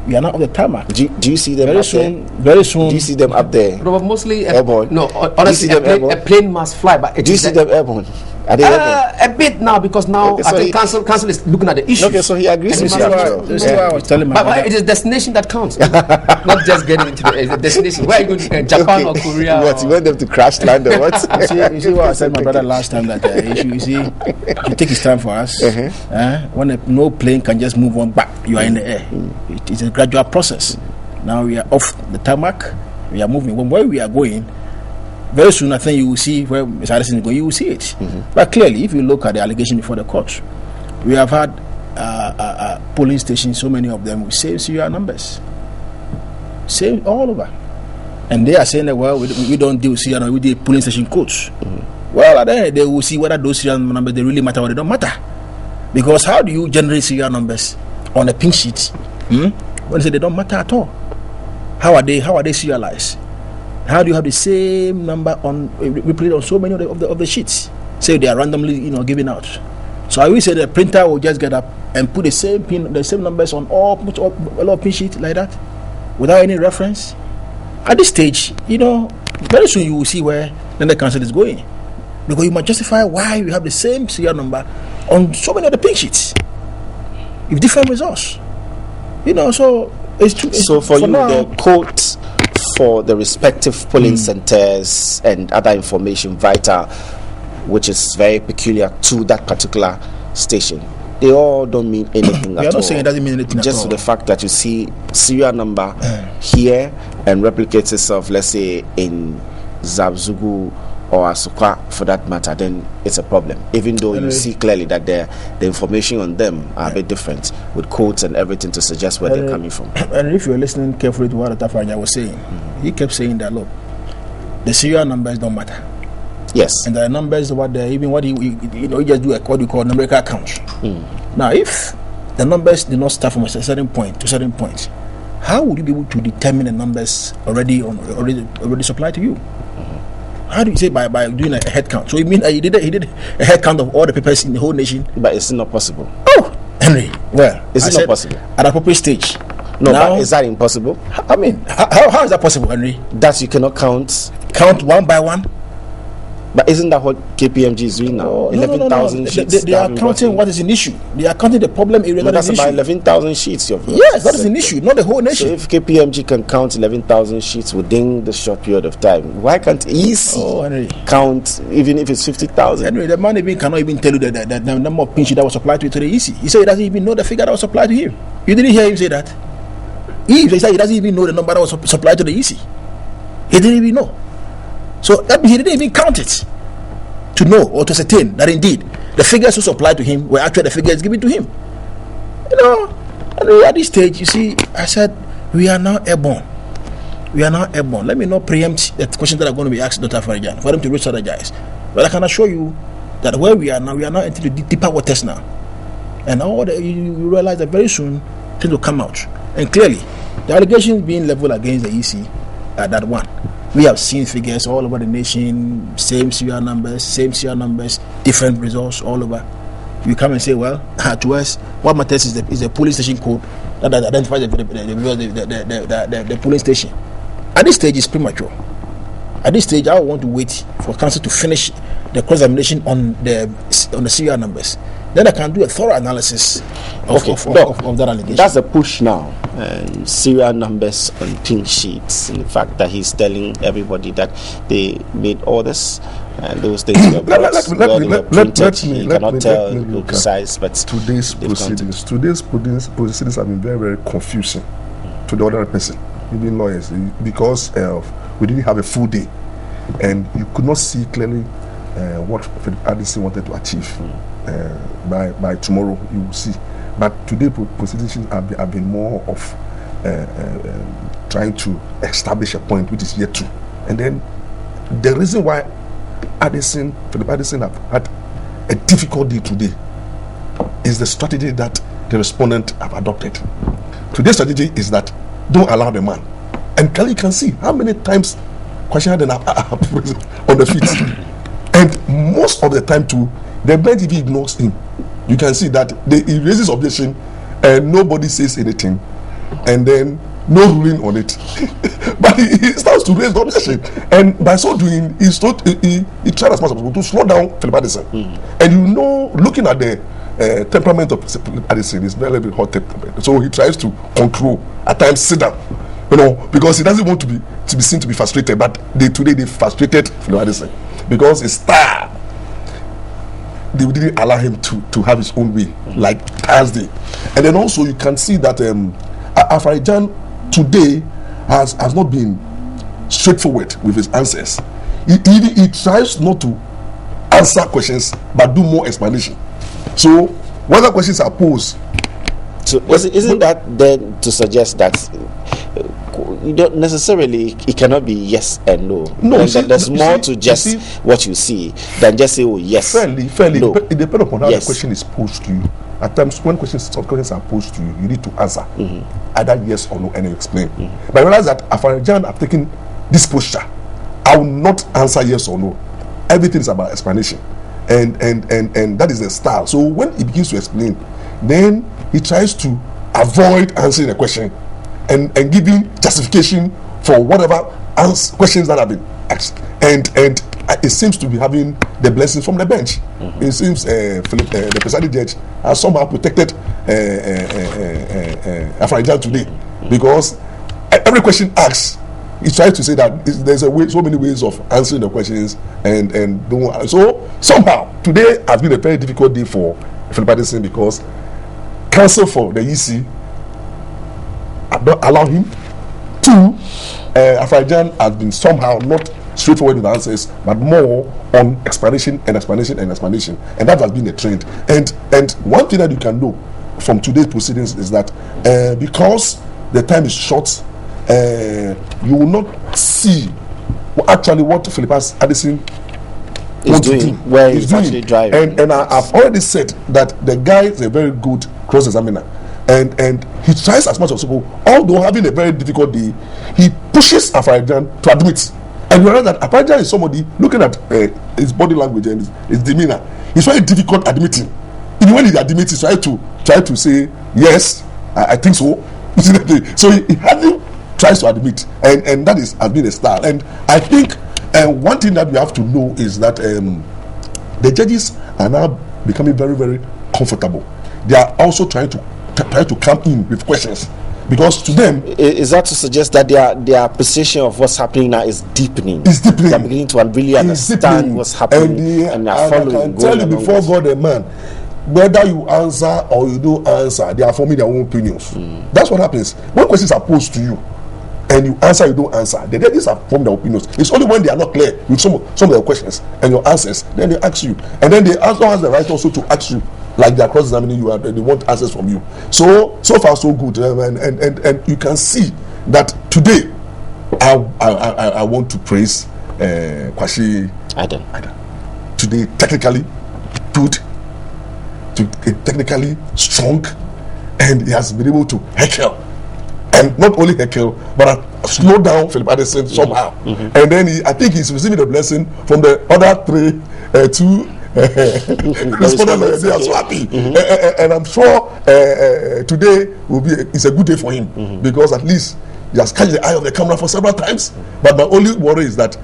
C: We are not on the tarmac.
E: Do you see them
C: very
E: up
C: soon?
E: there?
C: Very soon.
E: Do you see them up there?
D: No, mostly
E: airborne.
D: No, honestly, a plane must fly. But
E: do you see them airborne? Are they airborne?
D: A bit now, because now I think council is looking at the issue.
E: Okay, so he agrees with you.
C: This is what I was telling my
D: but it is destination that counts, not just getting into the destination. Where are you going to Japan or Korea?
E: What, you want them to crash land or what?
C: You see what I said, my brother, last time, that you see, you take his time for us. When no plane can just move on back, you are in the air. It is a gradual process. Now we are off the tarmac, we are moving. Where we are going, very soon I think you will see where Mr. Addison is going, you will see it. But clearly, if you look at the allegation before the court, we have had polling stations, so many of them with same serial numbers, same all over. And they are saying that, well, we don't deal with serial numbers, we deal with polling station codes. Well, at the end, they will see whether those serial numbers, they really matter or they don't matter. Because how do you generate serial numbers on a pink sheet when they say they don't matter at all? How are they serialized? How do you have the same number on replayed on so many of the sheets? Say they are randomly given out. So I will say the printer will just get up and put the same numbers on a lot of pin sheets like that without any reference. At this stage, very soon you will see where then the council is going, because you must justify why you have the same serial number on so many of the pink sheets with different results. So it's true.
E: So for you, now, the codes for the respective polling centers and other information vital, which is very peculiar to that particular station, they all don't mean anything at all.
C: We are not saying it doesn't mean anything at all.
E: Just the fact that you see serial number here and replicates itself, let's say in Zabzugu or Asukwa for that matter, then it's a problem. Even though you see clearly that the information on them are a bit different, with codes and everything to suggest where they're coming from.
C: And if you're listening carefully to what Atafanya was saying, he kept saying that, look, the serial numbers don't matter.
E: Yes.
C: And the numbers, he just do what we call numerical count. Now, if the numbers do not start from a certain point to a certain point, how would you be able to determine the numbers already supplied to you? How do you say by doing a head count? So you mean he did a head count of all the papers in the whole nation?
E: But it's not possible.
C: Oh, Henry. Well,
E: it's not possible.
C: At an appropriate stage,
E: No,
C: now,
E: but is that impossible?
C: I mean, how is that possible, Henry?
E: That you cannot count
C: one by one?
E: But isn't that what KPMG is doing now?
C: Oh,
E: 11,000 sheets.
C: They are counting what is an issue. They are counting the problem area.
E: That's
C: about
E: 11,000 sheets.
C: Yes, that is an issue, not the whole nation.
E: So if KPMG can count 11,000 sheets within the short period of time, why can't EC count even if it's 50,000?
C: Henry, the man even cannot even tell you the number of pin sheet that was supplied to the EC. He said he doesn't even know the figure that was supplied to him. You didn't hear him say that? He said he doesn't even know the number that was supplied to the EC. He didn't even know. So that he didn't even count it to know or to ascertain that indeed the figures who supplied to him were actually the figures given to him. You know, and at this stage, you see, I said, we are now airborne. We are now airborne. Let me not preempt the questions that are going to be asked Dr. Afarijan for them to re-strategize. But I can assure you that where we are now into the deeper waters now. And you realize that very soon things will come out. And clearly, the allegations being leveled against the EC are that one. We have seen figures all over the nation, same serial numbers, different results all over. You come and say, well, to us, what matters is the police station code that identifies the polling station. At this stage, it's premature. At this stage, I want to wait for council to finish the cross-examination on the serial numbers. Then I can do a thorough analysis of that allegation.
E: That's a push now. Serial numbers on pink sheets. In fact, that he's telling everybody that they made orders and those things were printed. You cannot tell the precise, but
B: today's proceedings have been very, very confusing to the other person, even lawyers, because we didn't have a full day, and you could not see clearly what Addison wanted to achieve. By tomorrow you will see, but today proceedings have been more of trying to establish a point which is yet to, and then the reason why Philip Addison have had a difficult day today is the strategy that the respondent have adopted. Today's strategy is that don't allow the man, and you can see how many times questioner then are on the feet, and most of the time too the bench if he ignores him. You can see that he raises objection and nobody says anything, and then no ruling on it. But he starts to raise the objection, and by so doing he tried as much as possible to slow down Philip Addison. And you know, looking at the temperament of Philip Addison, is very, very hot temperament, so he tries to control, at times sit down, you know, because he doesn't want to be seen to be frustrated. But today they frustrated Philip Addison because his star, they didn't allow him to have his own way like Thursday. And then also you can see that Afarijan today has not been straightforward with his answers. He tries not to answer questions but do more explanation. So when the questions are posed,
E: so isn't that then to suggest that you don't necessarily, it cannot be yes and no.
B: No,
E: there's more to just what you see than just say, oh yes.
B: Fairly.
E: No.
B: It depends upon how the question is posed to you. At times, when questions are posed to you, you need to answer either yes or no, and you explain. But I realize that Afarijan have taken this posture. I will not answer yes or no. Everything is about explanation, and that is the style. So when he begins to explain, then he tries to avoid answering the question and giving justification for whatever questions that have been asked, and it seems to be having the blessings from the bench. It seems Philip, the presiding judge, has somehow protected Afarijan today, because every question asked, he tries to say that there's so many ways of answering the questions, and so somehow today has been a very difficult day for Philip Addison, because counsel for the EC not allow him to. Afarijan has been somehow not straightforward with answers, but more on explanation, and that has been the trend. And one thing that you can know from today's proceedings is that because the time is short, you will not see what Philip Addison
E: is doing, where he's actually driving.
B: And I've already said that the guy is a very good cross-examiner. And he tries as much as possible, although having a very difficult day, he pushes Afarijan to admit. And you realize that Afarijan is somebody, looking at his body language and his demeanor, it's very difficult admitting. Even when he admits, he tries to say, yes, I think so, You see the thing? So he hardly tries to admit, and that has been a style. And I think one thing that we have to know is that the judges are now becoming very, very comfortable. They are also trying to come in with questions, because to them,
E: is that to suggest that their appreciation of what's happening now is deepening?
B: It's deepening.
E: They're beginning to really understand what's happening, and they're following.
B: I can tell you before God and man, whether you answer or you don't answer, they are forming their own opinions. That's what happens when questions are posed to you, and you answer, you don't answer. The judges have formed their opinions. It's only when they are not clear with some of the questions and your answers, then they ask you, and then they also have the right also to ask you. Like they are cross-examining you, and they want answers from you. So far so good, and you can see that today. I want to praise Kwasi
E: Adam.
B: Today, technically good, technically strong, and he has been able to heckle, and not only heckle, but slow down Philip Addison somehow. And then I think he's receiving a blessing from the other two. Respondents, they are so happy, and I'm sure today it's a good day for him, because at least he has catch the eye of the camera for several times. But my only worry is that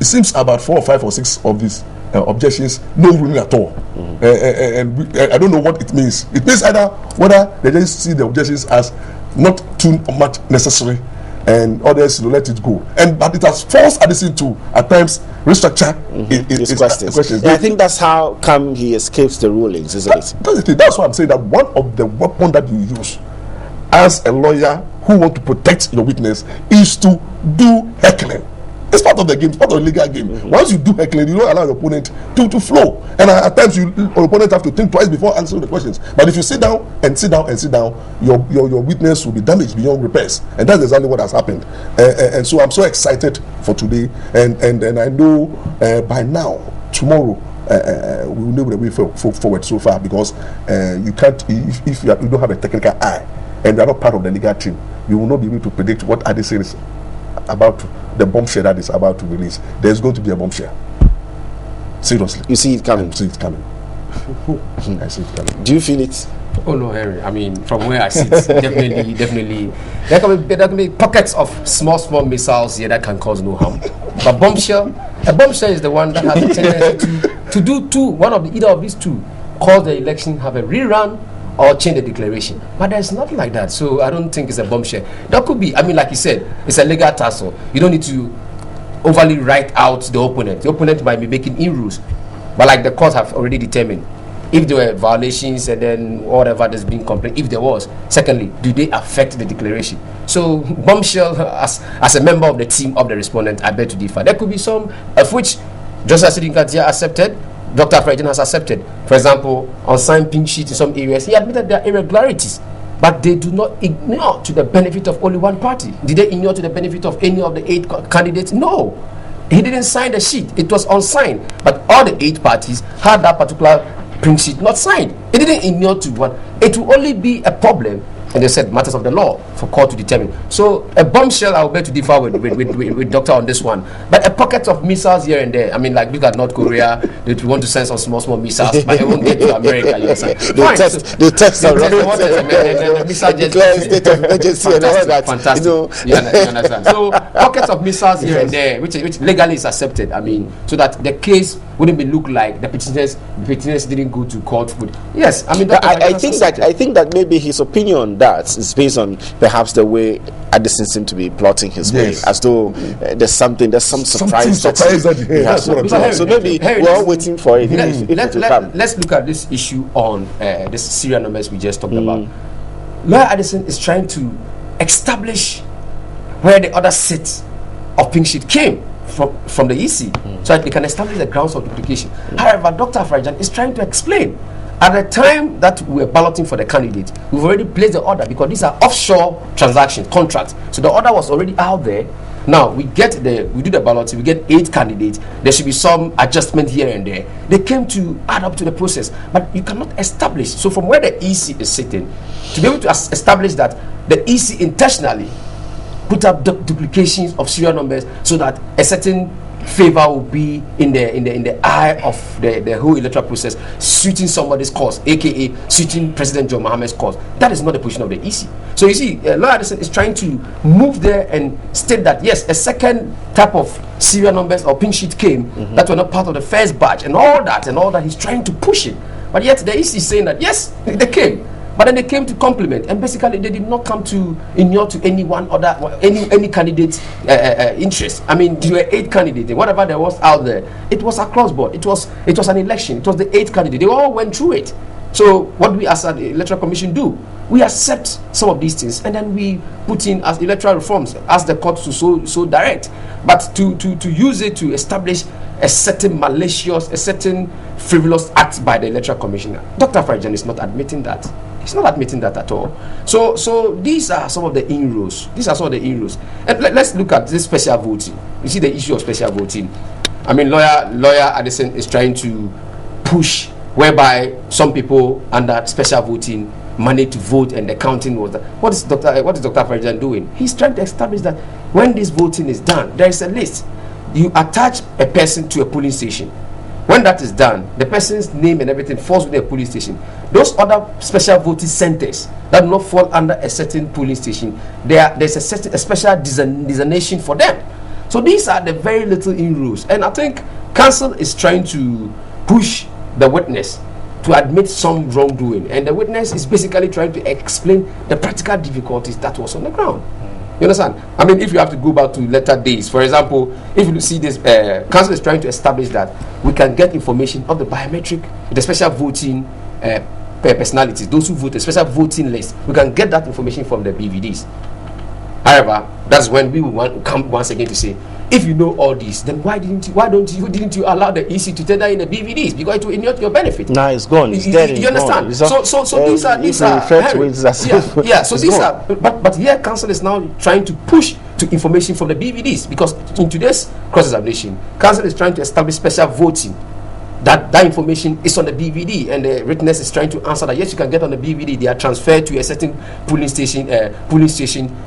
B: it seems about 4 or 5 or 6 of these objections no ruling at all, and I don't know what it means. It means either whether they just see the objections as not too much necessary, and others will let it go. But it has forced Addison to at times restructure his questions.
E: Yeah, I think that's how come he escapes the rulings, isn't it?
B: That's the thing. That's why I'm saying that one of the weapons that you use as a lawyer who want to protect your witness is to do heckling. It's part of the game. It's part of the legal game. Once you do heckling, you don't allow your opponent to flow. And at times, your opponent have to think twice before answering the questions. But if you sit down, your witness will be damaged beyond repairs. And that's exactly what has happened. And so I'm so excited for today. And I know by now, tomorrow, we will know the way forward so far, because you can't, if you don't have a technical eye and you are not part of the legal team, you will not be able to predict what Addison is about the bombshell that is about to release. There's going to be a bombshell. Seriously.
E: You see it coming?
B: I see it coming. I see it coming.
E: Do you feel it?
D: Oh no, Henry. I mean, from where I sit, definitely. There can be pockets of small missiles here that can cause no harm. But a bombshell is the one that has a tendency to do either of these two: cause the election, have a rerun, or change the declaration. But there's nothing like that, so I don't think it's a bombshell. That could be, I mean, like you said, it's a legal tussle. You don't need to overly write out the opponent. The opponent might be making inroads, but like the courts have already determined, if there were violations and then whatever that's being complained, if there was, secondly, do they affect the declaration? So bombshell, as a member of the team of the respondent, I beg to differ. There could be some of which Justice Sidinkatia accepted, Dr. Frejan has accepted. For example, on signed pink sheet in some areas, he admitted there are irregularities, but they do not ignore to the benefit of only one party. Did they ignore to the benefit of any of the 8 candidates? No. He didn't sign the sheet. It was unsigned. But all the 8 parties had that particular pink sheet not signed. It didn't ignore to one. It will only be a problem, and they said matters of the law for court to determine. So a bombshell, I will bet to differ with Doctor on this one. But a pocket of missiles here and there. I mean, like look at North Korea. They want to send some small missiles, but it won't get to America. You understand?
E: They test the
D: missile just
E: state of emergency and all that.
D: Fantastic. You understand? So pockets of missiles here and there, which legally is accepted. I mean, so that the case wouldn't be look like the petitioners didn't go to court with. Yes, I mean.
E: I think that maybe his opinion on that is based on perhaps the way Addison seemed to be plotting his way, as though there's some surprise that he has to do. So maybe we're all waiting for it.
D: Let's look at this issue on this serial numbers we just talked about. Lawyer Addison is trying to establish where the other set of pink sheet came from the EC, so that they can establish the grounds of duplication. However, Dr. Afrajan is trying to explain. At the time that we were balloting for the candidate, we've already placed the order, because these are offshore transactions, contracts. So the order was already out there. Now we do the balloting, we get 8 candidates. There should be some adjustment here and there. They came to add up to the process, but you cannot establish. So from where the EC is sitting, to be able to establish that the EC intentionally put up duplications of serial numbers so that a certain favor will be in the eye of the whole electoral process, suiting somebody's cause, aka suiting President John Mahama's cause. That is not the position of the EC. So you see, Lawyer Addison is trying to move there and state that yes, a second type of serial numbers or pin sheet came that were not part of the first batch, and all that. He's trying to push it, but yet the EC is saying that yes, they came. But then they came to complement, and basically they did not come to inure to any one other, any candidate's interest. I mean, there were 8 candidates, and whatever there was out there, it was across board. It was an election. It was the 8th candidate. They all went through it. So what do we as an electoral commission do? We accept some of these things, and then we put in as electoral reforms, ask the court to so direct, but to use it to establish a certain malicious, a certain frivolous act by the electoral commissioner. Dr. Farijan is not admitting that. He's not admitting that at all. So these are some of the inroads. And let's look at this special voting. You see the issue of special voting. I mean, lawyer Addison is trying to push whereby some people under special voting managed to vote, and the counting was that. What is Dr. Farijan doing? He's trying to establish that when this voting is done, there is a list. You attach a person to a polling station. When that is done, the person's name and everything falls within a polling station. Those other special voting centers that do not fall under a certain polling station, there's a special designation for them. So these are the very little inroads, and I think counsel is trying to push the witness to admit some wrongdoing, and the witness is basically trying to explain the practical difficulties that was on the ground. You understand? I mean, if you have to go back to later days, for example, if you see this, council is trying to establish that we can get information of the biometric, the special voting personalities, those who vote, a special voting list. We can get that information from the BVDs. However, that's when we will come once again to say, if you know all this, then why didn't you allow the EC to tender in the BVDs? Because it will inure to your benefit.
E: Now it's gone. It's dead.
D: You understand? So these are. But here, council is now trying to push to information from the BVDs, because in today's cross-examination, council is trying to establish special voting. That information is on the BVD, and the witness is trying to answer that yes, you can get on the BVD. They are transferred to a certain polling station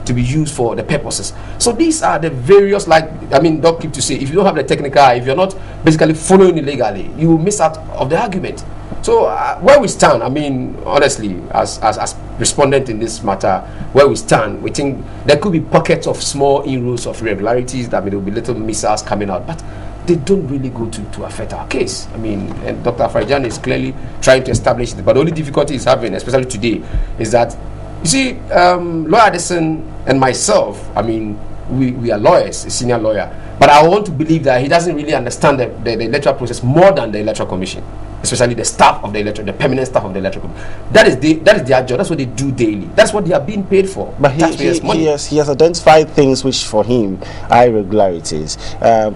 D: to be used for the purposes. So these are the various, Doc keep to say, if you don't have the technical, if you're not basically following it legally, you will miss out of the argument. So where we stand, I mean, honestly, as respondent in this matter, where we stand, we think there could be pockets of small inroads of irregularities, that there will be little missiles coming out, but they don't really go to affect our case. I mean, and Dr. Farijan is clearly trying to establish it, but the only difficulty he's having, especially today, is that, you see, Lawyer Addison and myself, I mean, we are lawyers, a senior lawyer, but I want to believe that he doesn't really understand the electoral process more than the electoral commission, especially the staff of the permanent staff of the electoral commission. That is their job. That's what they do daily. That's what they are being paid for.
E: But he has identified things which for him are irregularities,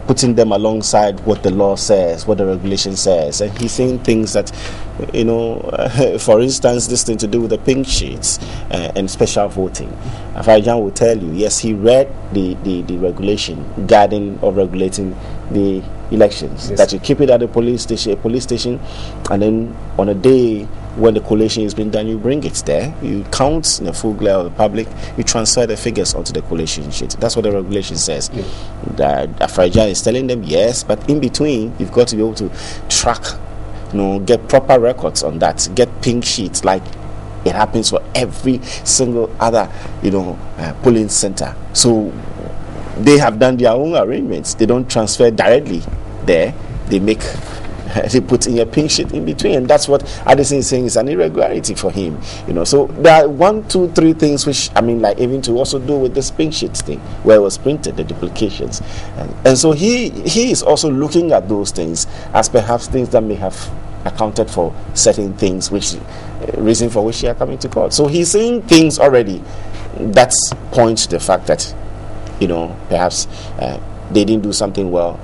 E: putting them alongside what the law says, what the regulation says, and he's saying things that, for instance, this thing to do with the pink sheets and special voting. Farijan will tell you, yes, he read the regulation guiding or regulating the elections, yes, that you keep it at a police station, and then on a day when the collation is being done, you bring it there, you count in the full glare of the public, you transfer the figures onto the collation sheet. That's what the regulation says. Yeah. That Farijan is telling them, yes, but in between, you've got to be able to track, get proper records on that, get pink sheets like it happens for every single other, polling center. So they have done their own arrangements. They don't transfer directly there. They put in a pink sheet in between, and that's what Addison is saying is an irregularity for him. So there are 1, 2, 3 things which even to also do with this pink sheet thing where it was printed, the duplications, and so he is also looking at those things as perhaps things that may have accounted for certain things, which reason for which they are coming to court. So he's saying things already that point to the fact that perhaps they didn't do something well,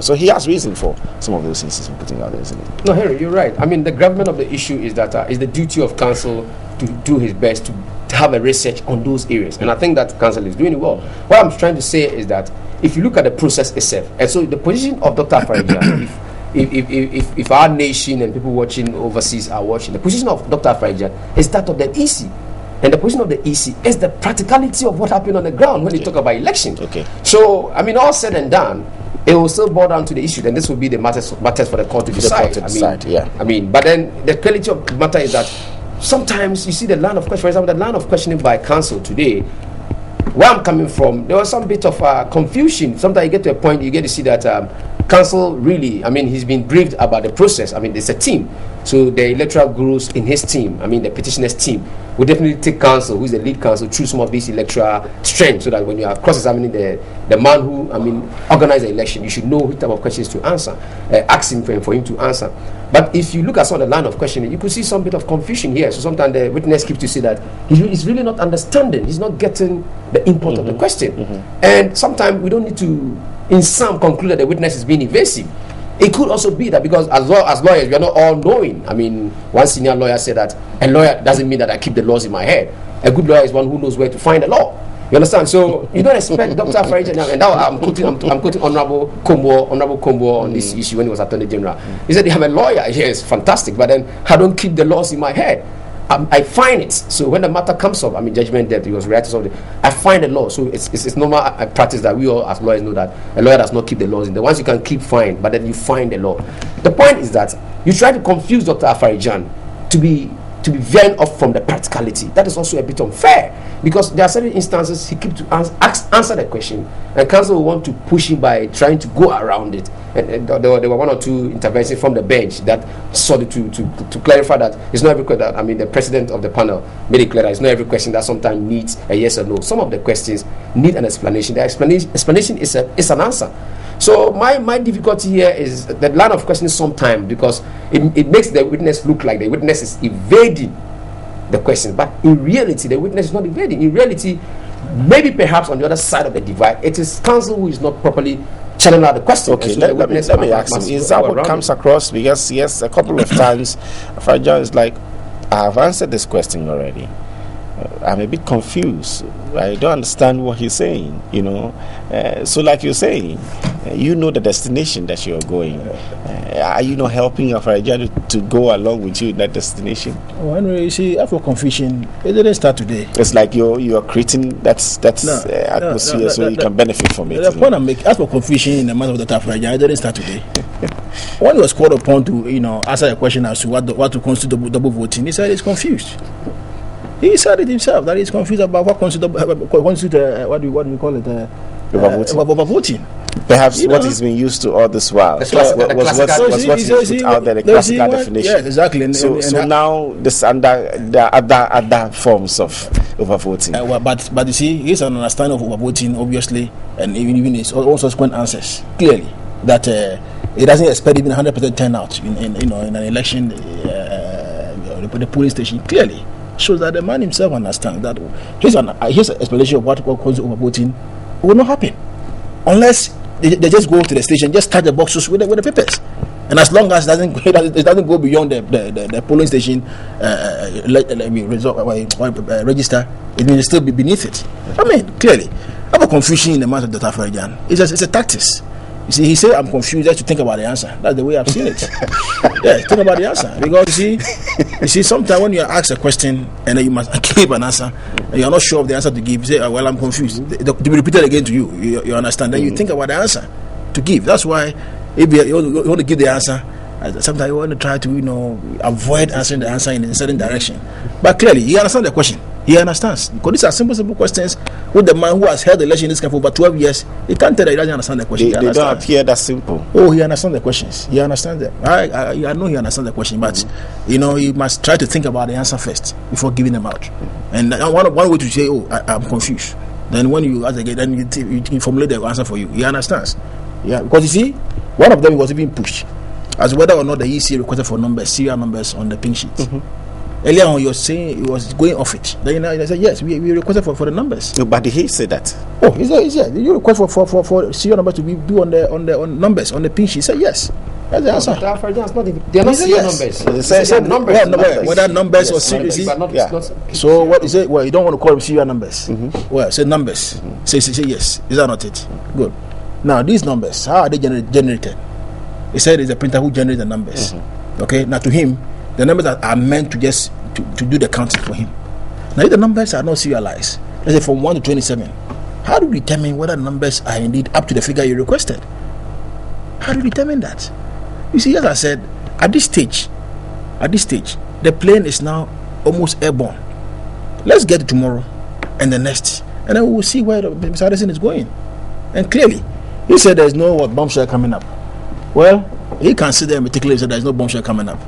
E: So he has reason for some of those things he's putting out there, isn't it?
D: No, Henry, you're right. I mean, the gravamen of the issue is that it's the duty of counsel to do his best to have a research on those areas, and I think that counsel is doing it well. What I'm trying to say is that if you look at the process itself, and so the position of Dr. Farijan, if our nation and people watching overseas are watching, the position of Dr. Farijan is that of the EC. And the position of the EC is the practicality of what happened on the ground when they talk about elections.
E: Okay.
D: So, I mean, all said and done, it will still boil down to the issue. Then this will be the matters for the court to decide. I mean, but then the quality of the matter is that sometimes you see the line of question. For example, the line of questioning by counsel today, where I'm coming from, there was some bit of confusion. Sometimes you get to a point, you get to see that counsel really, I mean, he's been briefed about the process. I mean, there's a team. So the electoral gurus in his team, I mean, the petitioner's team, will definitely take counsel, who is the lead counsel, through some of these electoral strengths, so that when you are cross-examining the man who, I mean, organized the election, you should know which type of questions to answer, ask him for him to answer. But if you look at some of the line of questioning, you could see some bit of confusion here. So sometimes the witness keeps to say that he's really not understanding, he's not getting the import of the question. And sometimes we don't need to, in some, conclude that the witness is being evasive. It could also be that because as lawyers, we are not all knowing. I mean, one senior lawyer said that a lawyer doesn't mean that I keep the laws in my head. A good lawyer is one who knows where to find the law. You understand? So you don't expect Dr. Afarajan, and now I'm quoting Honorable Kombo on this issue when he was Attorney General. He said, I'm a lawyer. Yes, fantastic, but then I don't keep the laws in my head. I find it. So when the matter comes up, I mean, judgment depth, he was writing something, I find the law. So it's normal practice that we all as lawyers know that a lawyer does not keep the laws in. The ones you can keep, fine, but then you find the law. The point is that you try to confuse Dr. Afarajan to be veering off from the practicality. That is also a bit unfair, because there are certain instances he keeps to answer the question, and counsel will want to push him by trying to go around it. And there were one or two interventions from the bench that sought to clarify that it's not every question that, I mean, the president of the panel made it clear that it's not every question that sometimes needs a yes or no. Some of the questions need an explanation. The explanation is an answer. So my difficulty here is the line of questioning sometimes, because it makes the witness look like the witness is evading the question, but in reality the witness is not evading. In reality, maybe perhaps on the other side of the divide, it is counsel who is not properly channeling out the question.
E: Okay, so let me ask him, is that what comes across? Because yes, a couple of times Afarajan is like, I've answered this question already. I'm a bit confused. I don't understand what he's saying, you know. So like you're saying, you know the destination that you're going. Are you not helping Afarajan to go along with you in that destination?
C: Well, anyway, you see, after confusion, it didn't start today.
E: It's like you're creating that atmosphere so you can benefit from it.
C: The point I'm making, as for confusion in the matter of the Afarajan, it didn't start today. When he was called upon to, answer a question as to what to constitute double voting, he said he's confused. He said it himself that he's confused about what constitutes what do we call it? Overvoting.
E: Perhaps what he's been used to all this while was what he put out there, the classical definition.
C: Yeah, exactly.
E: So now this under the other forms of overvoting.
C: But you see, he's an understanding of overvoting, obviously, and even his all subsequent answers clearly that he doesn't expect even 100% turnout in an election, the polling station clearly shows that the man himself understands that his explanation of what causes overvoting will not happen unless they just go to the station, just touch the boxes with the papers, and as long as it doesn't go beyond the polling station register, it will still be beneath it. I mean, clearly, I have a confusion in the matter of Dr. Afarajan. It's a tactics. You see, he said, I'm confused, just to think about the answer. That's the way I've seen it. Yeah, think about the answer. Because you see, sometimes when you ask a question and then you must give an answer, and you're not sure of the answer to give, you say, well, I'm confused. To be repeated again to you, you understand. Then you think about the answer to give. That's why if you want to give the answer, sometimes you want to try to, avoid answering the answer in a certain direction. But clearly, he understands the question. He understands. Because these are simple questions with the man who has held the election in this country for about 12 years. He can't tell that he doesn't understand the question.
E: They don't appear that simple.
C: Oh, he understands the questions. He understands them. I know he understands the question, but he must try to think about the answer first before giving them out. And one way to say, I'm confused. Then when you ask again, then you formulate the answer for you. He understands. Yeah, because you see, one of them was even pushed as whether or not the EC requested for serial numbers on the pink sheet. Earlier on, you were saying it was going off it. Then I said, yes, we requested for the numbers.
E: No, but did he say that?
C: Oh, he said, you request for serial numbers to be on numbers on the pink sheet. He said, yes. That's the answer.
D: They are not serial numbers.
C: They said numbers. Whether numbers or serial. So what is it? Well, you don't want to call them serial numbers. Well, say numbers. Say yes. Is that not it? Good. Now, these numbers, how are they generated? He said it's the printer who generates the numbers. Okay. Now, to him, the numbers are meant to just to do the counting for him. Now, if the numbers are not serialized, let's say from 1 to 27, how do we determine whether the numbers are indeed up to the figure you requested? How do you determine that? You see, as I said, at this stage, the plane is now almost airborne. Let's get it tomorrow and the next, and then we will see where Mr. Addison is going. And clearly, he said there's no bombshell coming up. Well, he can sit there and meticulously say there's no bombshell coming up.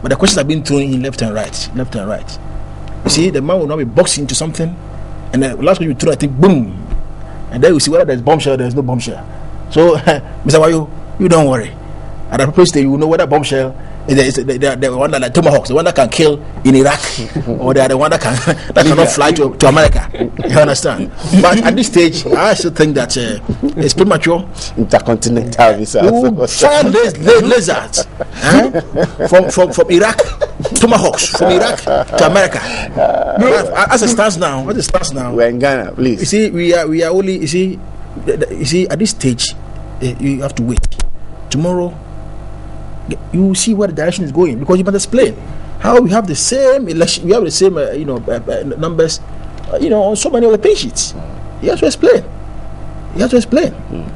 C: But the questions have been thrown in left and right. You see, the man will not be boxing into something, and the last question you throw, I think, boom, and then you see whether there's bombshell or there's no bombshell. So, Mr. Wayo, you don't worry. At the place, you will know whether bombshell is the one that, like tomahawks, the one that can kill in Iraq, or they are the one that cannot fly to America. You understand? But at this stage, I still think that it's premature.
E: Intercontinental visa.
C: You find lizards from Iraq, tomahawks from Iraq to America. As it stands now,
E: we're in Ghana, please.
C: You see, we are only. You see, at this stage, you have to wait. Tomorrow, you will see where the direction is going, because you must explain how we have the same election, we have the same numbers, on so many of the pay sheets. You have to explain.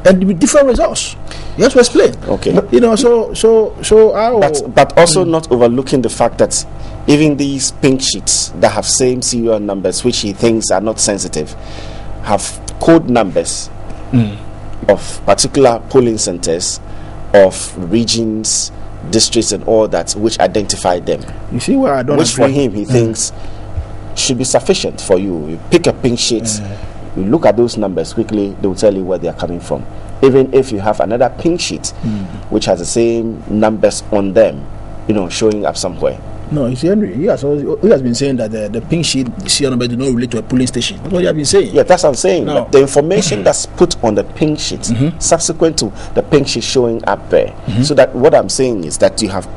C: And with different results. You have to explain.
E: Okay. But also not overlooking the fact that even these pink sheets that have same serial numbers, which he thinks are not sensitive, have code numbers of particular polling centers, of regions, districts, and all that, which identify them.
C: You see where I don't
E: which
C: agree?
E: For him, he thinks should be sufficient for you. You pick a pink sheet, you look at those numbers quickly, they will tell you where they are coming from. Even if you have another pink sheet which has the same numbers on them, showing up somewhere.
C: No, you see, Henry, he has been saying that the pink sheet serial number do not relate to a polling station. That's what he has been saying.
E: Yeah, that's what I'm saying.
C: No.
E: The information that's put on the pink sheet, subsequent to the pink sheet showing up there. So that what I'm saying is that you have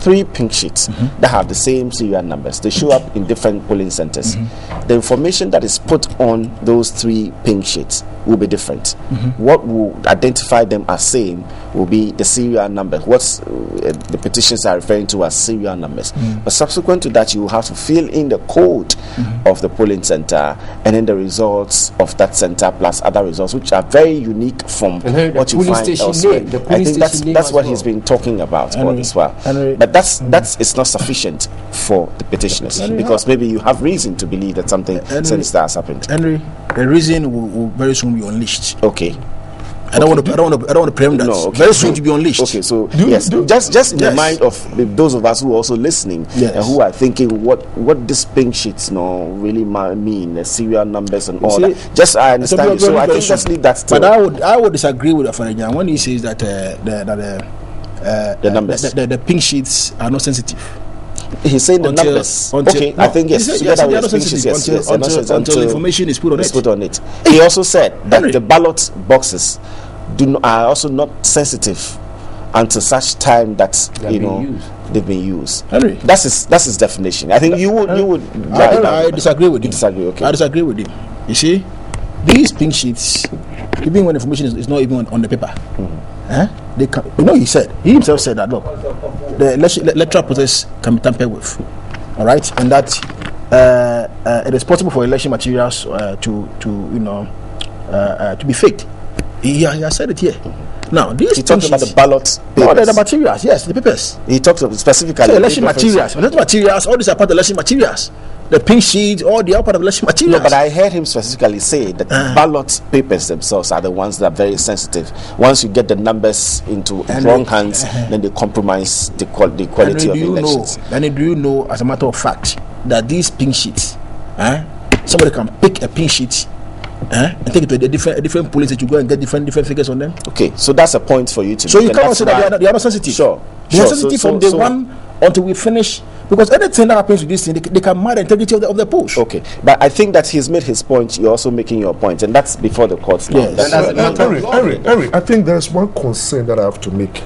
E: 3 pink sheets that have the same serial numbers. They show up in different polling centers. The information that is put on those 3 pink sheets will be different. What will identify them as same will be the serial number. What's the petitions are referring to as serial numbers. But subsequent to that, you will have to fill in the code of the polling center, and then the results of that center plus other results, which are very unique from what you find elsewhere. I think that's what he's been talking about as well. But that's it's not sufficient for the petitioners, because maybe you have reason to believe that something sinister has happened.
C: Henry, the reason will very soon be unleashed.
E: Okay.
C: I don't want to preempt that.
E: No, okay.
C: Very soon to be unleashed.
E: Okay, so just in the mind of those of us who are also listening and who are thinking what this pink sheets really mean, the serial numbers and all that. Just I understand you. So I think just leave that still.
C: But I would disagree with Afarajan when he says that
E: the numbers,
C: the pink sheets are not sensitive.
E: He's saying the numbers. I think yes.
C: Until information is put on it.
E: He also said that the ballot boxes are also not sensitive until such time that they've been used.
C: Henry,
E: that's his definition. I think you would.
C: I disagree with him.
E: Okay.
C: I disagrue with him. You see, these pink sheets, even when information is not even on the paper. They can, he himself said that, look, the electoral process can be tampered with, all right, and that it is possible for election materials to be faked. He has said it here. Now, he
E: talked about the ballot papers.
C: No, the materials, yes, the papers.
E: He talked about specifically
C: election materials. All these are part of election materials. The pink sheet, all the other part of election materials.
E: No, but I heard him specifically say that ballot papers themselves are the ones that are very sensitive. Once you get the numbers into wrong hands, then they compromise the quality of elections.
C: And do you know, as a matter of fact, that these pink sheets, somebody can pick a pink sheet and take it to a different police that you go and get different figures on them.
E: Okay, so that's a point for you to
C: so make. So you can't say that they are not sensitive.
E: Sure.
C: They are sensitive from day one until we finish. Because anything that happens with this thing, they can mar the integrity of the polls.
E: Okay, but I think that he's made his point. You're also making your point, and that's before the courts now.
B: Yes. Henry, I think there's one concern that I have to make,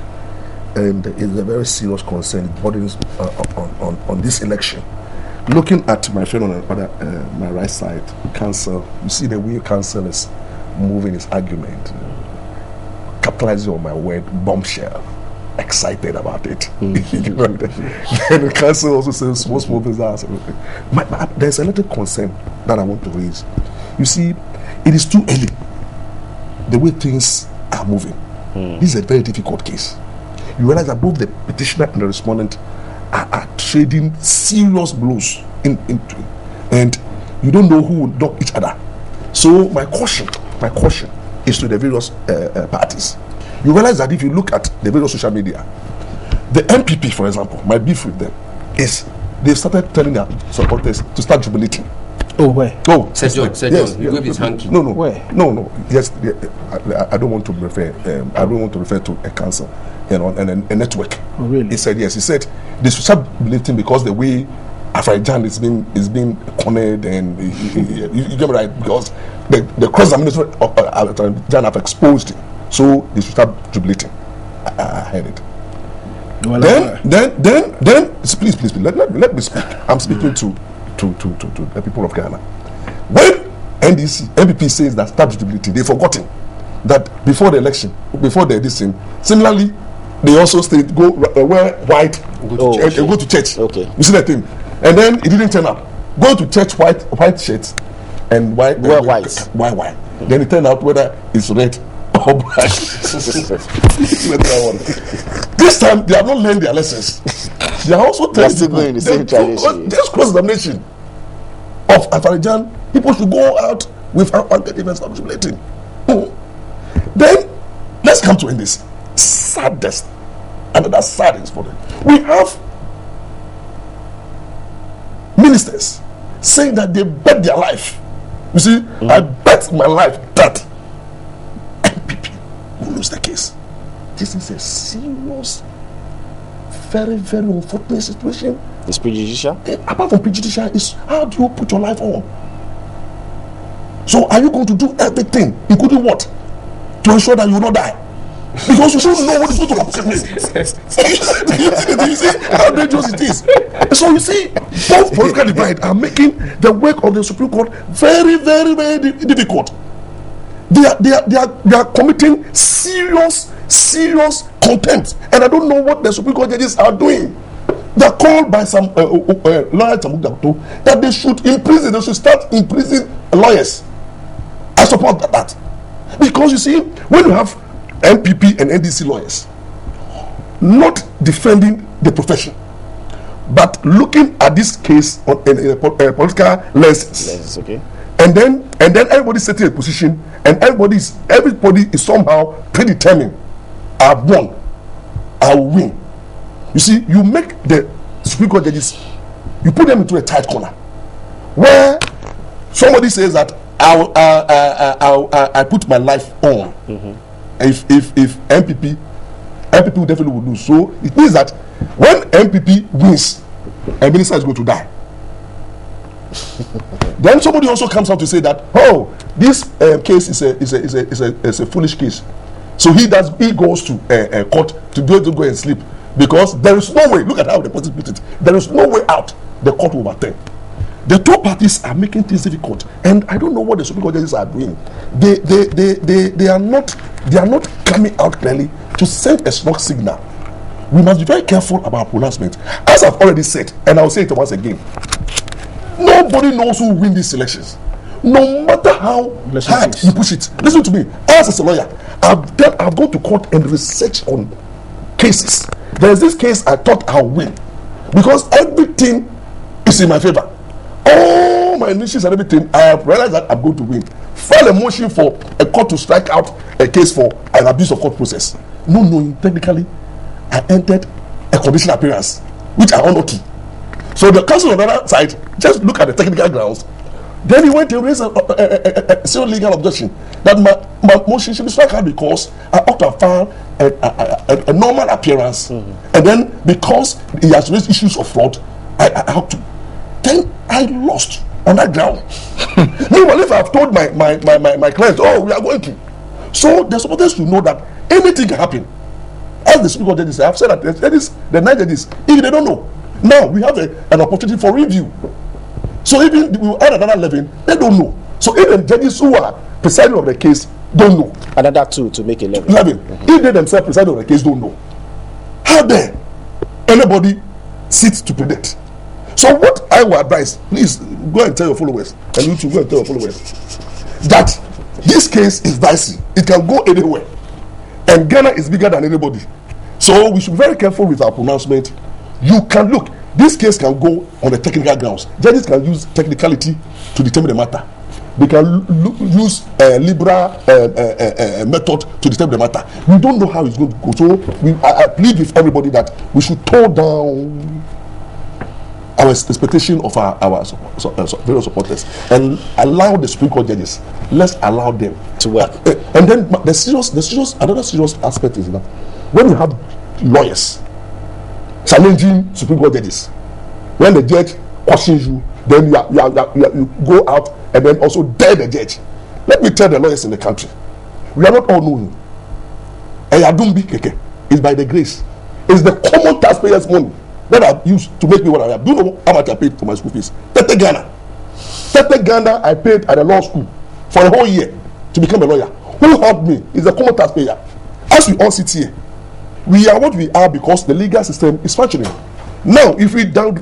B: and it's a very serious concern. It borders on this election. Looking at my friend on my right side, Council, you see the way Council is moving his argument, capitalizing on my word, bombshell. Excited about it. And the council also says small things are. There's a little concern that I want to raise. You see, it is too early the way things are moving. This is a very difficult case. You realize that both the petitioner and the respondent are trading serious blows and you don't know who will knock each other. So my caution is to the various parties. You realize that if you look at the various social media, the MPP, for example, my beef with them is they've started telling their supporters to start jubilating.
C: Oh, where?
B: Oh,
D: Sir John, you wave his hanky.
B: No.
C: Where?
B: No. Yes, I don't want to refer. I don't want to refer to a council, and a network.
C: Oh, really?
B: He said yes. He said they should start jubilating because the way Afrajan is being cornered, and you get me right, because the cross administration of Afrajan have exposed him, so they should start jubilating. I heard it. Well, then, please, let me speak. I'm speaking to the people of Ghana. When MPP says that start jubilating, they've forgotten that before the election, before this thing, similarly, they also state go wear white, go to church.
E: Okay.
B: You see that thing, and then it didn't turn up. Go to church white shirts and white. Why? Then it turned out whether it's red or black. This time they have not learned their lessons. They are also telling people
E: going the same tradition.
B: This cross-examination of Afarajan, people should go out without getting and start jubilating. Then let's come to this saddest, another saddest for them. We have ministers saying that they bet their life. You see, I bet my life that MPP will lose the case. This is a serious, very, very unfortunate situation.
E: It's prejudicial.
B: Apart from prejudicial, is how do you put your life on? So are you going to do everything, including what, to ensure that you will not die? Because you should know what is going to happen. You see how dangerous it is. So you see, both political divide are making the work of the Supreme Court very, very, very difficult. They are committing serious contempt, and I don't know what the Supreme Court judges are doing. They are called by some lawyers that they should imprison. They should start imprisoning lawyers. I support that, because you see, when you have MPP and NDC lawyers not defending the profession, but looking at this case in a political lenses,
E: okay.
B: And then everybody's setting a position, and everybody is somehow predetermined. I've won, I will win. You see, you make the Supreme Court judges, you put them into a tight corner where somebody says that I put my life on. If MPP definitely will lose. So it means that when MPP wins, a minister is going to die. Then somebody also comes out to say that, oh, this case is a foolish case. So he goes to court to go and sleep, because there is no way. Look at how the person put it. There is no way out. The court will overturn. The two parties are making things difficult, and I don't know what the Supreme Court judges are doing. They are not coming out clearly to send a strong signal. We must be very careful about pronouncement. As I've already said, and I'll say it once again, nobody knows who will win these elections. No matter how hard you push it. Listen to me. As a lawyer, I've gone to court and researched on cases. There is this case I thought I'll win, because everything is in my favor. All my initials and everything, I have realized that I'm going to win. File a motion for a court to strike out a case for an abuse of court process. No, technically, I entered a conditional appearance, which I honor to. So the counsel on the other side just look at the technical grounds. Then he went to raise a serious legal objection that my motion should be struck out because I ought to have filed a normal appearance, and then because he has raised issues of fraud, I have to. Then I lost on that ground. Meanwhile, if I have told my clients, oh, we are going to, so the supporters should know that anything can happen. As the Supreme Court judges, I have said that the 9 judges, if they don't know, now we have an opportunity for review. So even we will add another 11, they don't know. So even judges who are presiding over the case don't know.
E: Another 2 to make 11.
B: If they themselves presiding over the case don't know, how dare anybody sit to predict? So what I will advise, please go and tell your followers, and you too go and tell your followers, that this case is dicey. It can go anywhere. and Ghana is bigger than anybody. So we should be very careful with our pronouncement. You can look, this case can go on the technical grounds. Judges can use technicality to determine the matter. They can use liberal method to determine the matter. We don't know how it's going to go. So I plead with everybody that we should tone down our expectation of our various supporters and allow the Supreme Court judges. Let's allow them
E: to work.
B: And then another serious aspect is that when you have lawyers challenging Supreme Court judges, when the judge questions you, then you go out and then also dare the judge. Let me tell the lawyers in the country, we are not all knowing. It's by the grace. It's the common taxpayers' money that I've used to make me what I am. Do you know how much I paid for my school fees? 30 Ghana. 30 Ghana I paid at the law school for a whole year to become a lawyer. Who helped me is the common taxpayer. As we all sit here, we are what we are because the legal system is functioning. Now, if we
E: run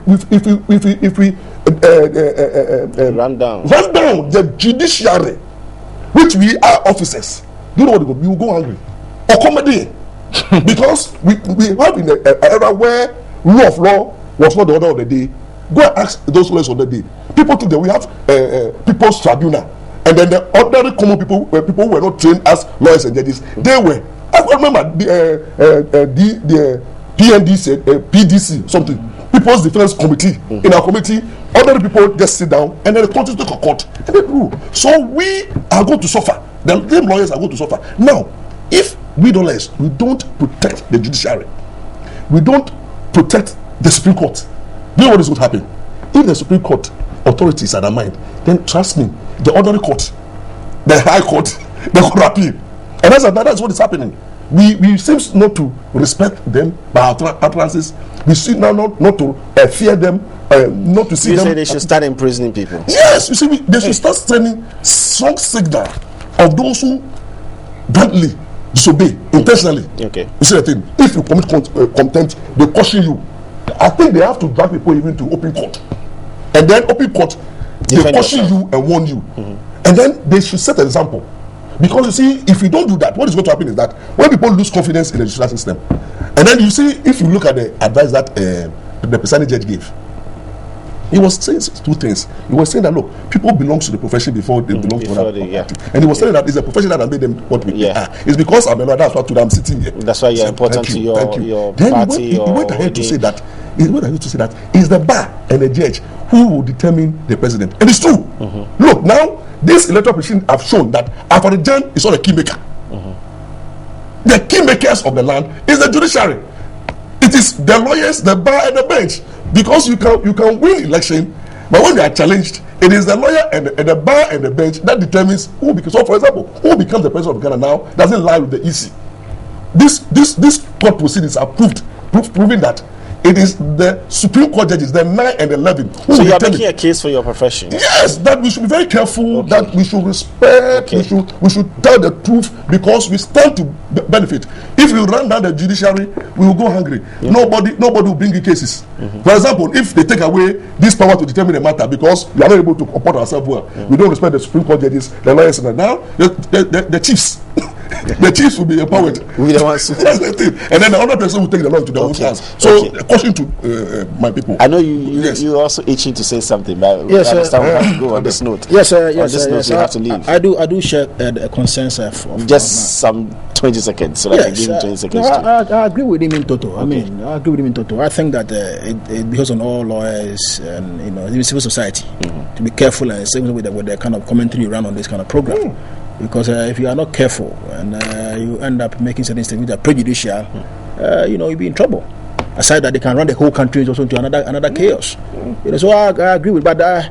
E: down
B: the judiciary, which we are officers, do you know what we will go angry or comedy because we have in an era where rule of law was not the order of the day. Go and ask those lawyers of the day. People think that we have people's tribunal, and then the ordinary common people who were not trained as lawyers and judges, they were. I remember the PND said PDC something, People's Defense Committee. In our committee, ordinary people just sit down and then the court is to court and they rule. So we are going to suffer. The lawyers are going to suffer. Now, if we don't protect the judiciary, we don't protect the Supreme Court, you know what is going to happen? If the Supreme Court authorities are undermined, then trust me, the ordinary court, the High Court, they could appeal. And that's what is happening. We seem not to respect them by our utterances. We seem now not to fear them, not to see them.
E: You say they should start imprisoning people.
B: Yes, you see, they should start sending strong signal of those who bluntly disobey intentionally.
E: Okay.
B: You see the thing. If you commit contempt, they caution you. I think they have to drag people even to open court, and then open court, they caution you and warn you, and then they should set an example. Because you see, if you don't do that, what is going to happen is that when people lose confidence in the judicial system, and then you see, if you look at the advice that the presiding judge gave, he was saying two things. He was saying that look, people belong to the profession before they belong to another party. And he was saying that it's a profession that has made them what we are. It's because I'm a lawyer, that's why I'm sitting here.
E: That's why you're important to your party.
B: Then he went ahead to say that it's the bar and the judge who will determine the president. And it's true. Look, now this electoral petition have shown that Afarijan is not a key maker. The key makers of the land is the judiciary. It is the lawyers, the bar, and the bench. Because you can win election, but when they are challenged, it is the lawyer and the bar and the bench that determines who becomes. So, for example, who becomes the president of Ghana now doesn't lie with the EC. This court proceedings are proving that it is the Supreme Court judges, the 9 and 11.
E: So you are making a case for your profession.
B: Yes, that we should be very careful. Okay. That we should respect. Okay. We should tell the truth because we stand to benefit. If we run down the judiciary, we will go hungry. Nobody will bring you cases. For example, if they take away this power to determine the matter because we are not able to comport ourselves well, we don't respect the Supreme Court judges, the lawyers, and now the chiefs. The chiefs will be empowered.
E: We don't want to.
B: That's the thing. And then the other person will take the law into their own hands. So, caution to my people.
E: I know you're also itching to say something, but yes, I understand we have to go on this note.
C: Yes, sir. Yes,
E: on this note, you have to leave.
C: I do share the concerns of
E: just some 20 seconds, so that I can give you 20 seconds.
C: I agree with him in total. I mean, I agree with him in total. I think that it becomes on all lawyers and even civil society to be careful and same with the kind of commentary you run on this kind of program. Because if you are not careful and you end up making certain statements that are prejudicial, you'll be in trouble. Aside that they can run the whole country also into another chaos. So I agree with, but I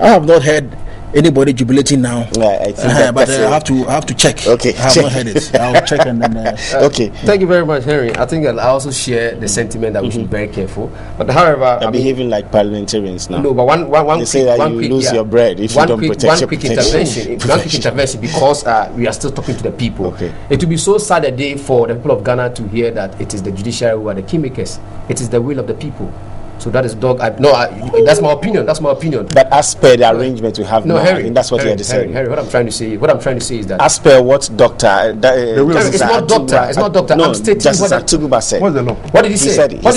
C: have not heard anybody jubilating now.
E: I think
C: but I have to check.
E: Okay,
C: I have not heard it. I'll check and then.
E: Okay.
D: Thank you very much, Henry. I think I also share the sentiment that we should be very careful. But however,
E: you're behaving like parliamentarians now.
D: No, but one
E: they say that you lose your bread if you don't protect your
D: protection. One quick intervention because we are still talking to the people.
E: Okay.
D: It will be so sad a day for the people of Ghana to hear that it is the judiciary who are the kingmakers. It is the will of the people. So that is that's my opinion. That's my opinion.
E: But as per the arrangement we have
D: No,
E: now,
D: Harry,
E: I think that's what you're saying.
D: Harry, what I'm trying to say is that
E: as per what doctor,
D: it's not doctor. It's not doctor.
E: No,
D: I'm stating
E: Justice
D: what
E: Atuguba said.
B: What's the law?
D: What did he say? What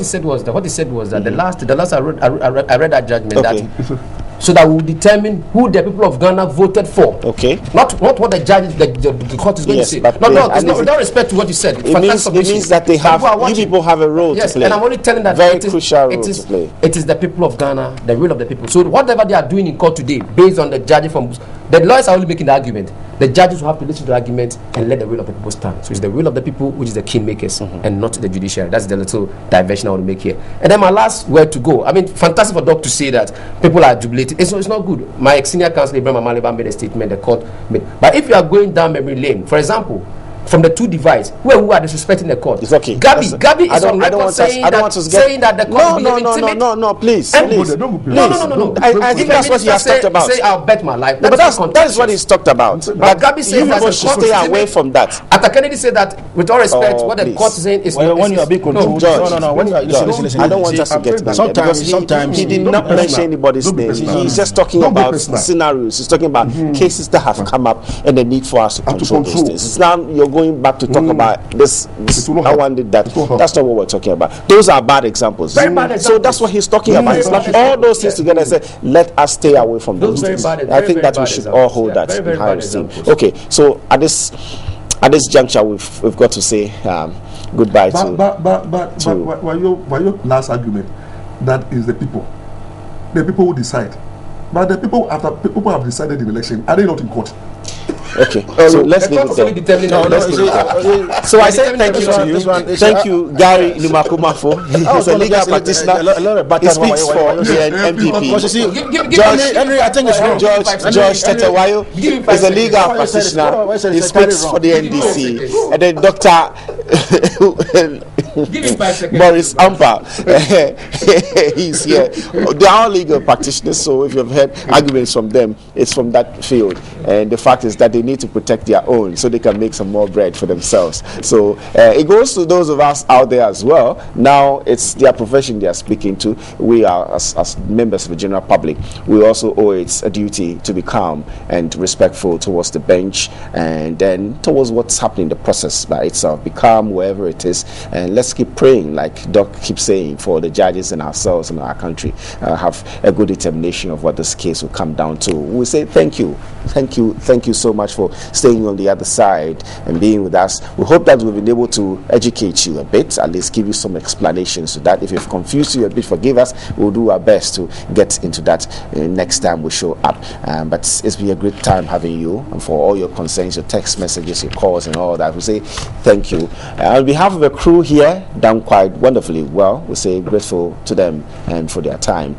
D: he said was that the last I read that judgment that so that will determine who the people of Ghana voted for.
E: Okay.
D: Not what the judge, the court is going to say.
E: But
D: No, it's not, with all respect to what you said.
E: It means that they have, you people have a role to play.
D: And I'm only telling that
E: very crucial role to play.
D: It is the people of Ghana, the will of the people. So whatever they are doing in court today, based on the judges from the lawyers are only making the argument. The judges will have to listen to the argument and let the will of the people stand. So it's the will of the people which is the kingmakers and not the judiciary. That's the little diversion I want to make here. And then my last word to go. I mean, fantastic for Doc to say that people are jubilating. It's not good. My senior counsel Ibrahim Amaliba made a statement. The court made. But if you are going down memory lane, for example, from the two divides, who are disrespecting the court?
E: It's okay.
D: Gabi is on record saying that the court
E: No, please.
D: No.
E: I think that's what he has talked about.
D: Say I'll bet my life.
E: But that is what he's talked about.
D: But Gabi says that
E: you should stay away from that.
D: Ata Kennedy said that with all respect, what the court is saying is
C: when you are being controlled.
E: No.
C: When you are listen.
E: I don't want us to get back there. Sometimes he did not mention anybody's name. He's just talking about scenarios. He's talking about cases that have come up and the need for us to control those things. Now you're going back to talk about this I wanted that. That's not what we're talking about. Those are bad examples.
D: Very bad examples.
E: So that's what he's talking about. It's like all those things together and say, let us stay away from those things. I think that we should all hold that in high esteem. Okay, so at this juncture we've got to say goodbye to
B: why your last argument, that is the people who decide. But the people, after people have decided in election, are they not in court?
E: Okay, so let's leave it there. So I say thank you to you. Thank you, Gary Lumakumafo. He's a legal practitioner. He speaks for the MPP.
C: Henry, I think it's wrong.
E: George Tetewayo is a legal practitioner. He speaks for the NDC. And then Dr. Boris Ampa, he's here. They are all legal practitioners, so if you've heard arguments from them, it's from that field. And the fact is that they need to protect their own so they can make some more bread for themselves. So it goes to those of us out there as well. Now it's their profession they are speaking to. We are, as members of the general public, we also owe it a duty to be calm and respectful towards the bench and then towards what's happening in the process by itself. Be calm wherever it is, and let's keep praying, like Doc keeps saying, for the judges and ourselves and our country. Have a good determination of what this case will come down to. We say thank you so much for staying on the other side and being with us. We hope that we've been able to educate you a bit, at least give you some explanations so that if we've confused you a bit, forgive us. We'll do our best to get into that next time we show up. But it's been a great time having you, and for all your concerns, your text messages, your calls and all that, we say thank you. On behalf of the crew here, done quite wonderfully well. We say grateful to them and for their time.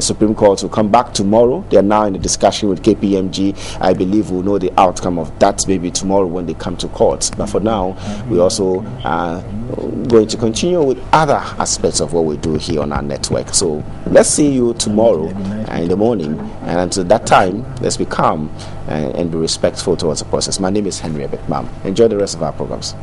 E: Supreme Court will come back tomorrow. They are now in a discussion with KPMG. I believe we'll know the outcome of that maybe tomorrow when they come to court. But for now, we also are going to continue with other aspects of what we do here on our network. So let's see you tomorrow in the morning. And until that time, let's be calm and be respectful towards the process. My name is Henry Ebetmam. Enjoy the rest of our programs.